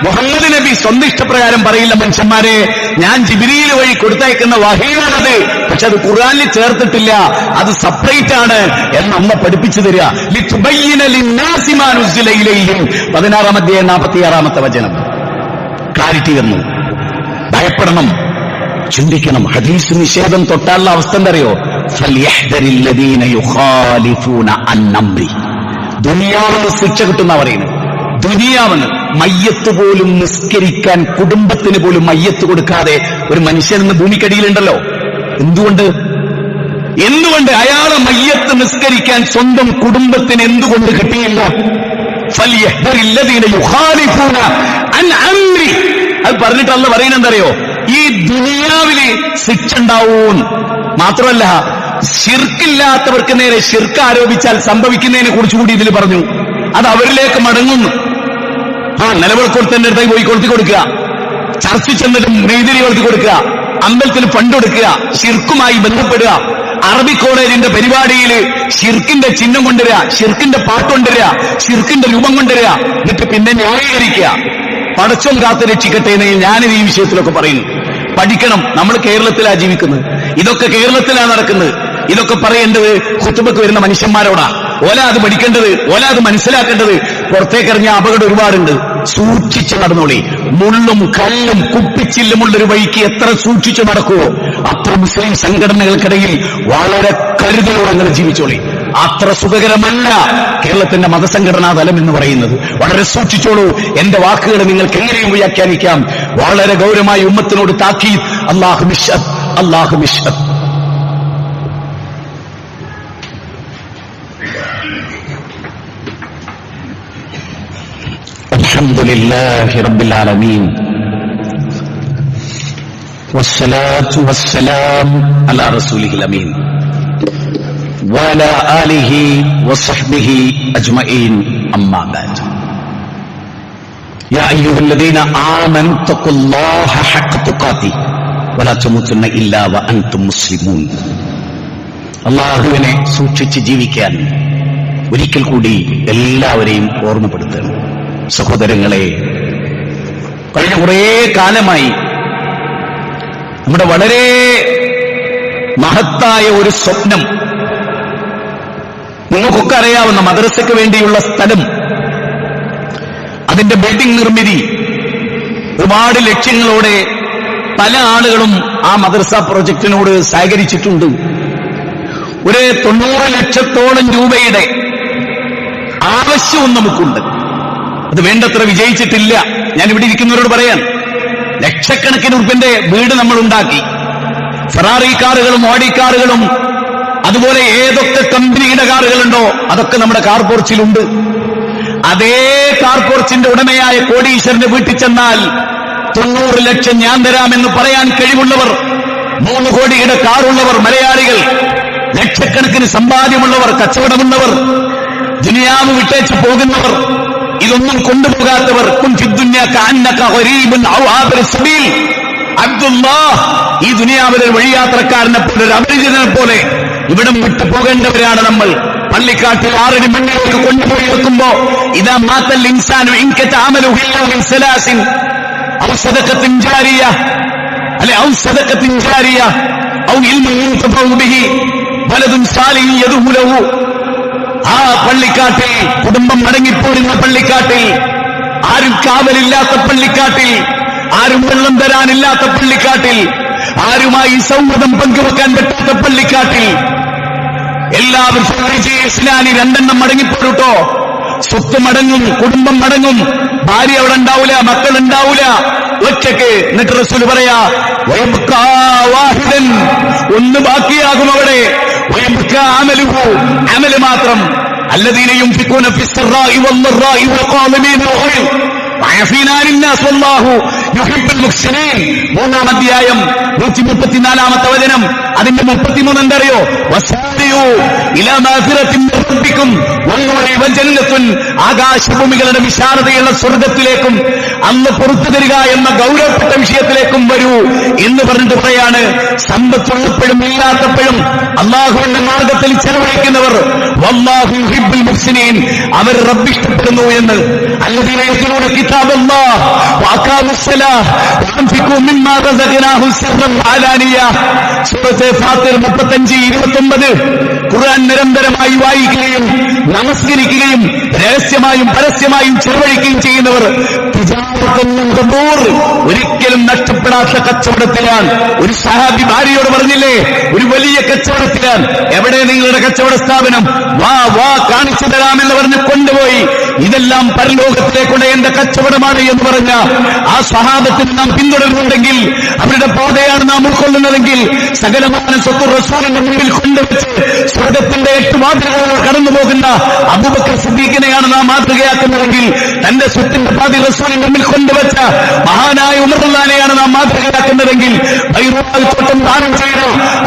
[SPEAKER 1] മുഹമ്മദ് നബി സ്വന്തം ഇഷ്ടപ്രകാരം പറയില്ല, മനുഷ്യന്മാരെ ഞാൻ ജിബ്രീൽ വഴി കൊടുത്തയക്കുന്ന വഹീയാണത്, പക്ഷെ അത് ഖുർആനിൽ ചേർത്തിട്ടില്ല, അത് സെപ്പറേറ്റ് ആണ് എന്ന് അമ്മ പഠിപ്പിച്ചു തരിക. 16-ാം അധ്യായം 46-ാമത്തെ വചനം. ക്ലാരിറ്റി വന്നു. ഭയപ്പെടണം, ചിന്തിക്കണം. ഹദീസ് നിഷേധം തൊട്ടാലുള്ള അവസ്ഥ എന്തറിയോ? ഫൽയഹ്ദരില്ലദീന യുഖാലിഫൂന അൻ അംരി. ദുനിയാവിന് ശിക്ഷ കിട്ടുന്ന പറയുന്നത്. ദുനിയാവിന് മയ്യത്ത് പോലും നിസ്കരിക്കാൻ, കുടുംബത്തിന് പോലും മയ്യത്ത് കൊടുക്കാതെ ഒരു മനുഷ്യനെന്ന് ഭൂമിക്കടിയിലുണ്ടല്ലോ. എന്തുകൊണ്ട് അയാളെ മയ്യത്ത് നിസ്കരിക്കാൻ സ്വന്തം കുടുംബത്തിന് എന്തുകൊണ്ട് കിട്ടിയില്ല? ഫൽയഹ്ദരില്ലദീന യുഖാലിഫൂന അൻ അംരി. അത് പറഞ്ഞിട്ട് അല്ലാഹു പറയുന്നത് എന്തറിയോ? ഈ ദുനിയാവില് ശിക്ഷ ഉണ്ടാവും. മാത്രമല്ല, ശിർക്കില്ലാത്തവർക്ക് നേരെ ശിർക്ക് ആരോപിച്ചാൽ സംഭവിക്കുന്നതിനെ കുറിച്ച് കൂടി ഇതിൽ പറഞ്ഞു. അത് അവരിലേക്ക് മടങ്ങുന്നു. നിലവിളക്കൊടുത്തന്റെ അടുത്തായി പോയി കൊളുത്തി കൊടുക്കുക, ചർച്ച ചെന്നിട്ടും മെയ്തിരി കൊളുത്തി കൊടുക്കുക, അമ്പലത്തിന് ഫണ്ട് കൊടുക്കുക, ശിർക്കുമായി ബന്ധപ്പെടുക, അറബി കോളേജിന്റെ പരിപാടിയിൽ ശിർക്കിന്റെ ചിഹ്നം കൊണ്ടുവരിക, ശിർക്കിന്റെ പാട്ട് കൊണ്ടുവരിക, ശിർക്കിന്റെ രൂപം കൊണ്ടുവരിക, എന്നിട്ട് പിന്നെ ന്യായീകരിക്കുക. പടച്ചോൻ കാത്ത് രക്ഷിക്കട്ടെ എന്ന് ഞാനിത് ഈ വിഷയത്തിലൊക്കെ പറയുന്നു. പഠിക്കണം. നമ്മൾ കേരളത്തിലാണ് ജീവിക്കുന്നത്, ഇതൊക്കെ കേരളത്തിലാണ് നടക്കുന്നത്. ഇതൊക്കെ പറയേണ്ടത് ഖുതുബക്ക് വരുന്ന മനുഷ്യന്മാരോടാ. ഓല അത് പഠിക്കേണ്ടത്, ഓല അത് മനസ്സിലാക്കേണ്ടത്. പുറത്തേക്കിറങ്ങിയ അപകടം ഒരുപാടുണ്ട്. സൂക്ഷിച്ച് നടന്നോളി. മുള്ളും കല്ലും കുപ്പിച്ചില്ലുമുള്ളൊരു വഴിക്ക് എത്ര സൂക്ഷിച്ചു നടക്കുവോ അത്ര മുസ്ലിം സംഘടനകൾക്കിടയിൽ വളരെ കരുതലോടെ നിങ്ങൾ ജീവിച്ചോളി. അത്ര സുഖകരമല്ല കേരളത്തിന്റെ മതസംഘടനാ തലം എന്ന് പറയുന്നത്. വളരെ സൂക്ഷിച്ചോളൂ. എന്റെ വാക്കുകൾ നിങ്ങൾക്ക് എങ്ങനെയും വ്യാഖ്യാനിക്കാം. വളരെ ഗൗരവമായി ഉമ്മത്തിനോട് താക്കീത്. അല്ലാഹു മിശ്ഹദ്, അല്ലാഹു മിശ്ഹദ്. അൽഹംദുലില്ലാഹി റബ്ബിൽ ആലമീൻ വസ്സലാത്തു വസ്സലാം അലാ റസൂലിഹിൽ അമീൻ وعلى آله وصحبه أجمعين أما بعد يا أيها الذين آمنوا اتقوا الله حق تقاته ولا تموتن إلا وأنتم مسلمون. അള്ളാഹുവിനെ സൂക്ഷിച്ച് ജീവിക്കാൻ ഒരിക്കൽ കൂടി എല്ലാവരെയും ഓർമ്മപ്പെടുത്തണം. സഹോദരങ്ങളെ, കഴിഞ്ഞ കുറേ കാലമായി നമ്മുടെ വളരെ മഹത്തായ ഒരു സ്വപ്നം, നിങ്ങൾക്കൊക്കെ അറിയാവുന്ന മദ്രസയ്ക്ക് വേണ്ടിയുള്ള സ്ഥലം, അതിന്റെ ബിൽഡിംഗ് നിർമ്മിതി, ഒരുപാട് ലക്ഷ്യങ്ങളോടെ പല ആളുകളും ആ മദ്രസ പ്രോജക്റ്റിനോട് സഹകരിച്ചിട്ടുണ്ട്. ഒരു 90 ലക്ഷത്തോളം രൂപയുടെ ആവശ്യവും നമുക്കുണ്ട്. അത് വേണ്ടത്ര വിജയിച്ചിട്ടില്ല. ഞാൻ ഇവിടെ ഇരിക്കുന്നവരോട് പറയാൻ, ലക്ഷക്കണക്കിന് ഉറുപ്പിന്റെ വീട് നമ്മൾ ഉണ്ടാക്കി. ഫെറാറി കാറുകളും ഓഡി കാറുകളും അതുപോലെ ഏതൊക്കെ കമ്പനിയുടെ കാറുകളുണ്ടോ അതൊക്കെ നമ്മുടെ കാർ പോർച്ചിലുണ്ട്. അതേ കാർ പോർച്ചിന്റെ ഉടമയായ കോടീശ്വരന്റെ വീട്ടിൽ ചെന്നാൽ 90 ലക്ഷം ഞാൻ തരാമെന്ന് പറയാൻ കഴിവുള്ളവർ, 3 കോടിയുടെ കാറുള്ളവർ മലയാളികൾ, ലക്ഷക്കണക്കിന് സമ്പാദ്യമുള്ളവർ, കച്ചവടമുള്ളവർ, ദുനിയാവ് വിട്ടേച്ച് പോകുന്നവർ, ഇതൊന്നും കൊണ്ടുപോകാത്തവർ, ഈ ദുനിയാവിലെ വഴിയാത്രക്കാരനെ പോലെ, ഒരു അപരിചിതനെ പോലെ ഇവിടം വിട്ടു പോകേണ്ടവരാണ് നമ്മൾ. പള്ളിക്കാട്ടിൽ 6 അടി മണ്ണിലേക്ക് കൊണ്ടുപോയി വെക്കുമ്പോ ഇതാ മാത്തൽ ഇൻസാനു ഇൻകത്താമലുഹില്ലാസിൻ ഔസദഖത്തിൻ ജാരിയ അല്ലെ ഔസദഖത്തിൻ ജാരിയ ഔ ഇൽമുൻ യുൻതഫഉ ബിഹി വലദുൻ സാലിഹ് യദഉ ലഹു. ആ പള്ളിക്കാട്ടിൽ, കുടുംബം മടങ്ങിപ്പോരുന്ന പള്ളിക്കാട്ടിൽ, ആരും കാവലില്ലാത്ത പള്ളിക്കാട്ടിൽ, ആരും വെള്ളം തരാനില്ലാത്ത പള്ളിക്കാട്ടിൽ, ആരുമായി സൗഹൃദം പങ്കുവെക്കാൻ പറ്റാത്ത പള്ളിക്കാട്ടിൽ, എല്ലാവരും ഇസ്ലാമി 2 എണ്ണം മടങ്ങിപ്പോരുട്ടോ. സ്വത്ത് മടങ്ങും, കുടുംബം മടങ്ങും, ഭാര്യ അവിടെ ഉണ്ടാവൂല, മക്കൾ ഉണ്ടാവൂല, ഒറ്റക്ക്. എന്നിട്ട് റസൂൽ പറയാ, ഒന്ന് ബാക്കിയാകും അവിടെ, അമല് മാത്രം. الذين ينفقون في السراء والضراء والظالمين والغيظ وعافين عن الناس والله يحب المحسنين. 3-ാം അധ്യായം 134-ാമത്തെ വചനം, അതിന്റെ 33 എന്തറിയോ? വസാരിയു ഇലാ മഗ്ഫിറത്തിൻ മിൻ റബ്ബിക്കും വന്നൂരി വജന്നത്തുൻ, ആകാശഭൂമികളുടെ വിശാലതയുള്ള സ്വർഗ്ഗത്തിലേക്കും അന്ന് പുറത്തു തരിക എന്ന ഗൗരവപ്പെട്ട വിഷയത്തിലേക്കും വരൂ എന്ന് പറഞ്ഞിട്ട് പറയാണ്, സമ്പത്തുള്ളപ്പോഴും ഇല്ലാത്തപ്പോഴും അല്ലാഹുവിന്റെ മാർഗത്തിൽ ചെലവഴിക്കുന്നവർ വല്ലാഹു യുഹിബ്ബുൽ മുഹ്സിനീൻ, അവർ റബ്ബ് ഇഷ്ടപ്പെടുന്നു എന്ന്. അല്ലദീന യത്ലൂന കിതാബല്ലാഹ് വഅഖാമുസ്സലാഹ് വഅൻഫിഖൂ മിമ്മാ റസഖനാഹും സിർറൻ വഅലാനിയ. സൂറത്ത് ഫാത്തിർ 35-29. ഖുർആൻ നിരന്തരമായി വായിക്കുകയും നമസ്കരിക്കുകയും രഹസ്യമായും പരസ്യമായും ചെലവഴിക്കുകയും ചെയ്യുന്നവർ ഒരിക്കലും നഷ്ടപ്പെടാത്ത കച്ചവടത്തിലാണ്. ഒരു സഹാബി ഭാര്യയോട് പറഞ്ഞില്ലേ, ഒരു വലിയ കച്ചവടത്തിലാണ്. എവിടെ നിങ്ങളുടെ കച്ചവട സ്ഥാപനം? വാ വാ കാണിച്ചു തരാമെന്ന് പറഞ്ഞ് കൊണ്ടുപോയി. ഇതെല്ലാം പരലോകത്തിലേക്കുള്ള എന്റെ കച്ചവടമാണ് എന്ന് പറഞ്ഞ ആ സ്വഹാബത്തിന് നാം പിന്തുടരുന്നുണ്ടെങ്കിൽ, അവരുടെ പാതയാണ് നാം ഉൾക്കൊള്ളുന്നതെങ്കിൽ, സകലമായ സ്വത്ത് റസൂലിന്റെ മുമ്പിൽ കൊണ്ടുവച്ച് സ്വർഗത്തിന്റെ 8 മാതൃകകൾ കടന്നു പോകുന്ന അബൂബക്കർ സിദ്ദീഖിനെയാണ് നാം മാതൃകയാക്കുന്നതെങ്കിൽ, തന്റെ സ്വത്തിന്റെ പാതി റസൂലിന്റെ മുമ്പിൽ കൊണ്ടുവച്ച മഹാനായ ഉമർ റളിയല്ലാഹുവിനെയാണ് നാം മാതൃകയാക്കുന്നതെങ്കിൽ, തോട്ടം ദാനം ചെയ്ത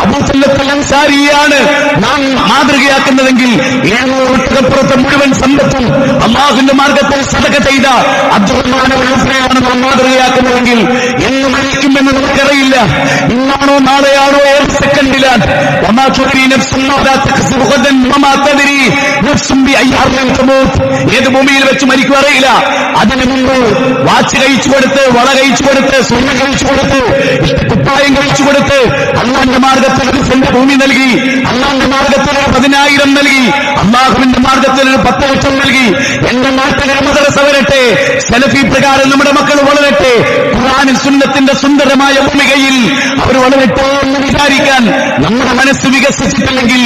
[SPEAKER 1] അബൂ തല്ലത്തുൽ അൻസാരിയാണ് നാം മാതൃകയാക്കുന്നതെങ്കിൽ, 700 ഒട്ടകപ്പുറത്തെ മുഴുവൻ സമ്പത്തും അല്ലാഹുവിന്റെ മാർഗത്തിൽ സദഖ ചെയ്ത അബ്ദുറഹ്മാൻ ഔഫിനെയാണ് നാം മാതൃകയാക്കുന്നതെങ്കിൽ, എന്ന് മരിക്കുമെന്ന് നമുക്കറിയില്ല. ഇന്നാണോ നാളെയാണോ, ഏത് സെക്കൻഡിലാണ്. ഏത് ഭൂമിയിൽ വെച്ച് മരിക്കും അറിയില്ല. അതിനു മുമ്പ് വാച്ച് കഴിച്ചു കൊടുത്ത്, വള കഴിച്ചു കൊടുത്ത്, സ്വർണ്ണം കഴിച്ചു കൊടുത്ത്, കുപ്പായം കഴിച്ചു കൊടുത്ത്, അള്ളാന്റെ മാർഗത്തിൽ ഒരു സെന്റ് ഭൂമി നൽകി, അള്ളാന്റെ മാർഗത്തിൽ ഒരു 10,000 നൽകി, അള്ളാഹുവിന്റെ മാർഗത്തിൽ ഒരു 10 ലക്ഷം നൽകി. എന്റെ നാട്ടിലെ മദ്രസ വരട്ടെ, സലഫി പ്രകാരം നമ്മുടെ മക്കൾ വളരട്ടെ, ഖുർആനിൽ സുന്നത്തിന്റെ സുന്ദരമായ ഭൂമികയിൽ അവർ വളരട്ടെ എന്ന് വിചാരിക്കാൻ നമ്മുടെ മനസ്സ് വികസിച്ചിട്ടില്ലെങ്കിൽ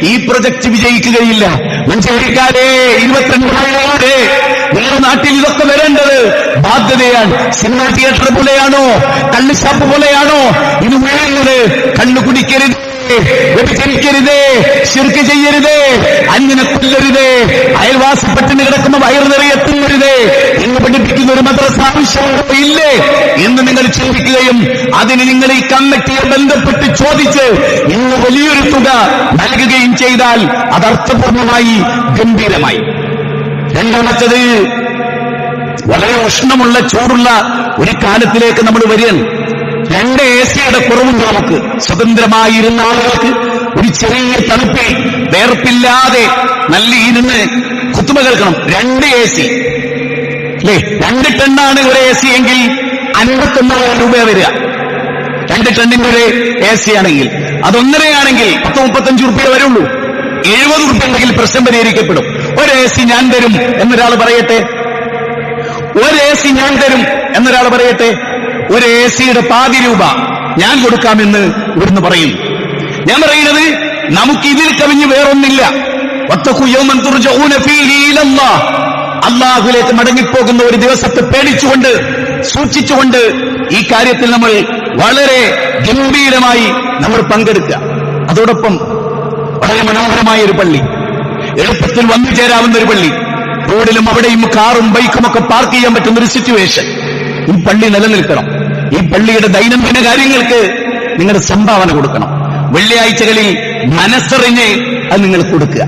[SPEAKER 1] ഈ പ്രൊജക്ട് വിജയിക്കുകയില്ല. മഞ്ചേരിക്കാരെ, 22 നിങ്ങളുടെ നാട്ടിൽ ഇതൊക്കെ വരേണ്ടത് ബാധ്യതയാണ്. സിനിമാ തിയേറ്റർ പോലെയാണോ, കള്ളുഷാപ്പ് പോലെയാണോ ഇത് വേണ്ടത്? കണ്ണു കുടിക്കരുത്, വ്യഭിചരിക്കരുത്, ശിർക്ക് ചെയ്യരുത്, അന്യനെ കൊല്ലരുത്, അയൽവാസപ്പെട്ടിന് കിടക്കുന്ന വയറു നിറയെത്തുന്നരുത് എന്ന് പഠിപ്പിക്കുന്ന ഒരു മദ്രസ ആവശ്യമുണ്ടോ ഇല്ലേ എന്ന് നിങ്ങൾ ചിന്തിക്കുകയും അതിന് നിങ്ങൾ ഈ കമ്മിറ്റിയെ ബന്ധപ്പെട്ട് ചോദിച്ച് ഇന്ന് വലിയൊരു തുക നൽകുകയും ചാടുകയും ചെയ്താൽ അത് അർത്ഥപൂർണമായി ഗംഭീരമായി. രണ്ടാമത്തത്, വളരെ ഉഷ്ണമുള്ള ചൂടുള്ള ഒരു കാലത്തിലേക്ക് നമ്മൾ വരികയാണ്. 2 AC കുറവുണ്ട്. നമുക്ക് സ്വതന്ത്രമായിരുന്ന ആളുകൾക്ക് ഒരു ചെറിയ തണുപ്പിൽ വേർപ്പില്ലാതെ നല്ല ഇരുന്ന് ഖുത്ബ കേൾക്കണം. 2 AC അല്ലേ? 2 ടണ്ണാണ് ഒരു AC എങ്കിൽ 59,000 രൂപ വരിക. 2 ടണ്ണിന്റെ ഒരു AC ആണെങ്കിൽ. അത് 1.5 ആണെങ്കിൽ 10-35 രൂപ വരുള്ളൂ. 70 രൂപ ഉണ്ടെങ്കിൽ പ്രശ്നം പരിഹരിക്കപ്പെടും. ഒരു AC ഞാൻ തരും എന്നൊരാൾ പറയട്ടെ, ഒരു AC ഞാൻ തരും എന്നൊരാൾ പറയട്ടെ, ഒരു AC പാതി രൂപ ഞാൻ കൊടുക്കാമെന്ന് ഇവിടുന്ന് പറയും. ഞാൻ പറയുന്നത് നമുക്ക് ഇതിൽ കവിഞ്ഞ് വേറൊന്നില്ല. അല്ലാഹുവിലേക്ക് മടങ്ങിപ്പോകുന്ന ഒരു ദിവസത്തെ പേടിച്ചുകൊണ്ട് സൂക്ഷിച്ചുകൊണ്ട് ഈ കാര്യത്തിൽ നമ്മൾ വളരെ ഗംഭീരമായി നമ്മൾ പങ്കെടുക്കുക. അതോടൊപ്പം വളരെ മനോഹരമായ ഒരു പള്ളി, എളുപ്പത്തിൽ വന്നു ചേരാവുന്ന ഒരു പള്ളി, റോഡിലും അവിടെയും കാറും ബൈക്കും ഒക്കെ പാർക്ക് ചെയ്യാൻ പറ്റുന്ന ഒരു സിറ്റുവേഷൻ. ഈ പള്ളി നിലനിൽക്കണം. ഈ പള്ളിയുടെ ദൈനംദിന കാര്യങ്ങൾക്ക് നിങ്ങളുടെ സംഭാവന കൊടുക്കണം. വെള്ളിയാഴ്ചകളിൽ മനസ്സറിഞ്ഞ് അത് നിങ്ങൾ കൊടുക്കുക.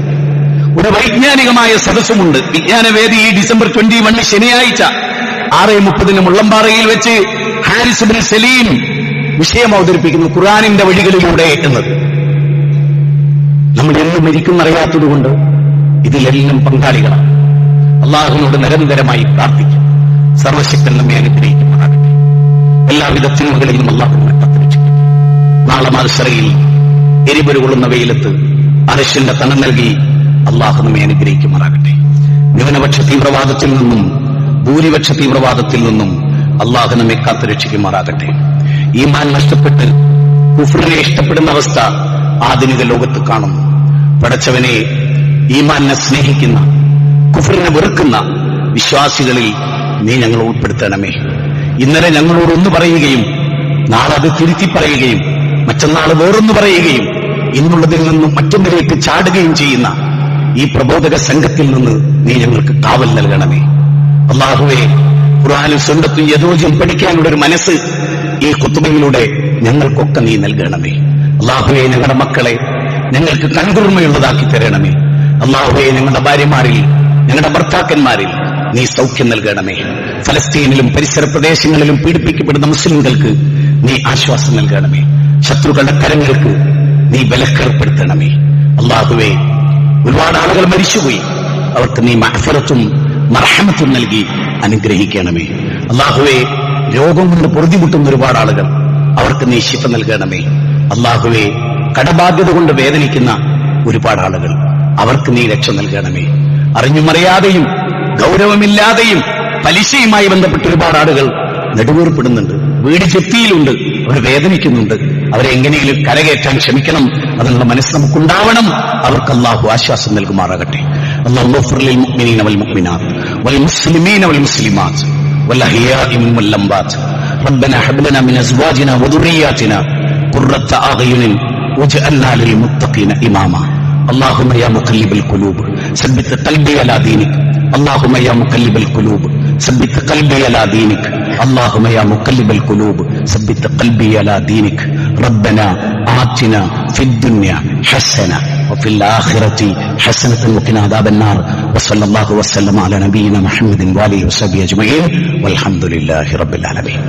[SPEAKER 1] ഒരു വൈജ്ഞാനികമായ സദസ്സുമുണ്ട്, വിജ്ഞാനവേദി. ഈ ഡിസംബർ 21 ശനിയാഴ്ച 6:30 മുള്ളമ്പാറയിൽ വെച്ച് ഹാരിസ് ബിൻ സലീം വിഷയം അവതരിപ്പിക്കുന്നു, ഖുർആനിന്റെ വഴികളിലൂടെ എന്നത്. നമ്മൾ എന്ന് മരിക്കുന്നറിയാത്തതുകൊണ്ട് ഇതിലെല്ലാം പങ്കാളികളാണ്. അള്ളാഹുവിനോട് നിരന്തരമായി പ്രാർത്ഥിക്കും. സർവശക്തൻ നമ്മെ അനുഗ്രഹിക്കുമാറാകട്ടെ. എല്ലാവിധ തിന്മകളിൽ നിന്നും അള്ളാഹുവിനെ കാത്തുരക്ഷിക്കട്ടെ. നാളെ മഹ്ശറിൽ എരിപൊരു കൊള്ളുന്ന വെയിലത്ത് അർശിന്റെ തണം നൽകി അള്ളാഹു നമ്മെ അനുഗ്രഹിക്കുമാറാകട്ടെ. ന്യൂനപക്ഷ തീവ്രവാദത്തിൽ നിന്നും ഭൂരിപക്ഷ തീവ്രവാദത്തിൽ നിന്നും അള്ളാഹു നമ്മെ കാത്തുരക്ഷിക്കുമാറാകട്ടെ. ഈമാൻ നഷ്ടപ്പെട്ട് കുഫ്റിനെ ഇഷ്ടപ്പെടുന്ന അവസ്ഥ ആധുനിക ലോകത്ത് കാണുന്നു. പടച്ചവനെ, ഈമാനെ സ്നേഹിക്കുന്ന കുഫ്റിനെ വെറുക്കുന്ന വിശ്വാസികളിൽ നീ ഞങ്ങൾ ഉൾപ്പെടുത്തണമേ. ഇന്നലെ ഞങ്ങളോട് ഒന്ന് പറയുകയും നാളെ അത് തിരുത്തി പറയുകയും മറ്റന്നാൾ വേറൊന്ന് പറയുകയും ഇന്നുള്ളതിൽ നിന്നും മറ്റൊന്നിലേക്ക് ചാടുകയും ചെയ്യുന്ന ഈ പ്രബോധക സംഘത്തിൽ നിന്ന് നീ ഞങ്ങൾക്ക് കാവൽ നൽകണമേ. അല്ലാഹുവേ, ഖുർആനും സുന്നത്തും യഥോചിതം പഠിക്കാനുള്ള ഒരു മനസ്സ് ഈ ഖുത്ബയിലൂടെ ഞങ്ങൾക്കൊക്കെ നീ നൽകണമേ. അല്ലാഹുവേ, ഞങ്ങളുടെ മക്കളെ ഞങ്ങൾക്ക് കൺകുർമ്മയുള്ളതാക്കി തരണമേ. അല്ലാഹുവേ, ഞങ്ങളുടെ ഭാര്യമാരിൽ ഞങ്ങളുടെ ഭർത്താക്കന്മാരിൽ നീ സൗഖ്യം നൽകണമേ. ഫലസ്തീനിലും പരിസര പ്രദേശങ്ങളിലും പീഡിപ്പിക്കപ്പെടുന്ന മുസ്ലിംകൾക്ക് നീ ആശ്വാസം നൽകണമേ. ശത്രുക്കളുടെ കരങ്ങൾക്ക് നീ ബലക്കേർപ്പെടുത്തണമേ. അല്ലാഹുവേ, ഒരുപാട് ആളുകൾ മരിച്ചുപോയി, അവർക്ക് നീ മഗ്ഫിറത്തും മർഹമത്തും നൽകി അനുഗ്രഹിക്കണമേ. അല്ലാഹുവേ, രോഗം കൊണ്ട് പൊറുതിമുട്ടുന്ന ഒരുപാട് ആളുകൾ, അവർക്ക് നീ ശിഫ നൽകണമേ. അല്ലാഹുവേ, കടബാധ്യത കൊണ്ട് വേദനിക്കുന്ന ഒരുപാട് ആളുകൾ, അവർക്ക് നീ രക്ഷ നൽകണമേ. അറിഞ്ഞും അറിയാതെയും ഗൗരവമില്ലാതെയും പലിശയുമായി ബന്ധപ്പെട്ട ഒരുപാട് ആളുകൾ നെടുവേർപ്പെടുന്നുണ്ട്, വീട് ചെത്തിയിലുണ്ട്, അവർ വേദനിക്കുന്നുണ്ട്. അവരെ എങ്ങനെയെങ്കിലും കരകയറ്റാൻ ശ്രമിക്കണം, അതിനുള്ള മനസ്സ് നമുക്കുണ്ടാവണം. അവർക്ക് അല്ലാഹു ആശ്വാസം നൽകുമാറാകട്ടെ. അല്ലാഹു ഗ്ഫിർ ലിൽ മുഅ്മിനീന വൽ മുഅ്മിനാത്ത് വൽ മുസ്ലിമീന വൽ മുസ്ലിമാത്ത് വൽ അഹ്യാഇ മിൻഹും വൽ അംവാത്ത്. റബ്ബനാ ഹബ് ലനാ മിൻ അസ്വാജിനാ വദുർരിയ്യാതിനാ ഖുർറത അഅ്യുനിൻ വജ്അൽനാ ലിൽ മുത്തഖീന ഇമാമാ. اللهم يا مقلب القلوب ثبت قلبي على دينك. اللهم يا مقلب القلوب ثبت قلبي على دينك. اللهم يا مقلب القلوب ثبت قلبي على دينك. ربنا آتنا في الدنيا حسنة وفي الآخرة حسنة وقنا عذاب النار. وصلى الله وسلم على نبينا محمد وآله وصحبه أجمعين والحمد لله رب العالمين.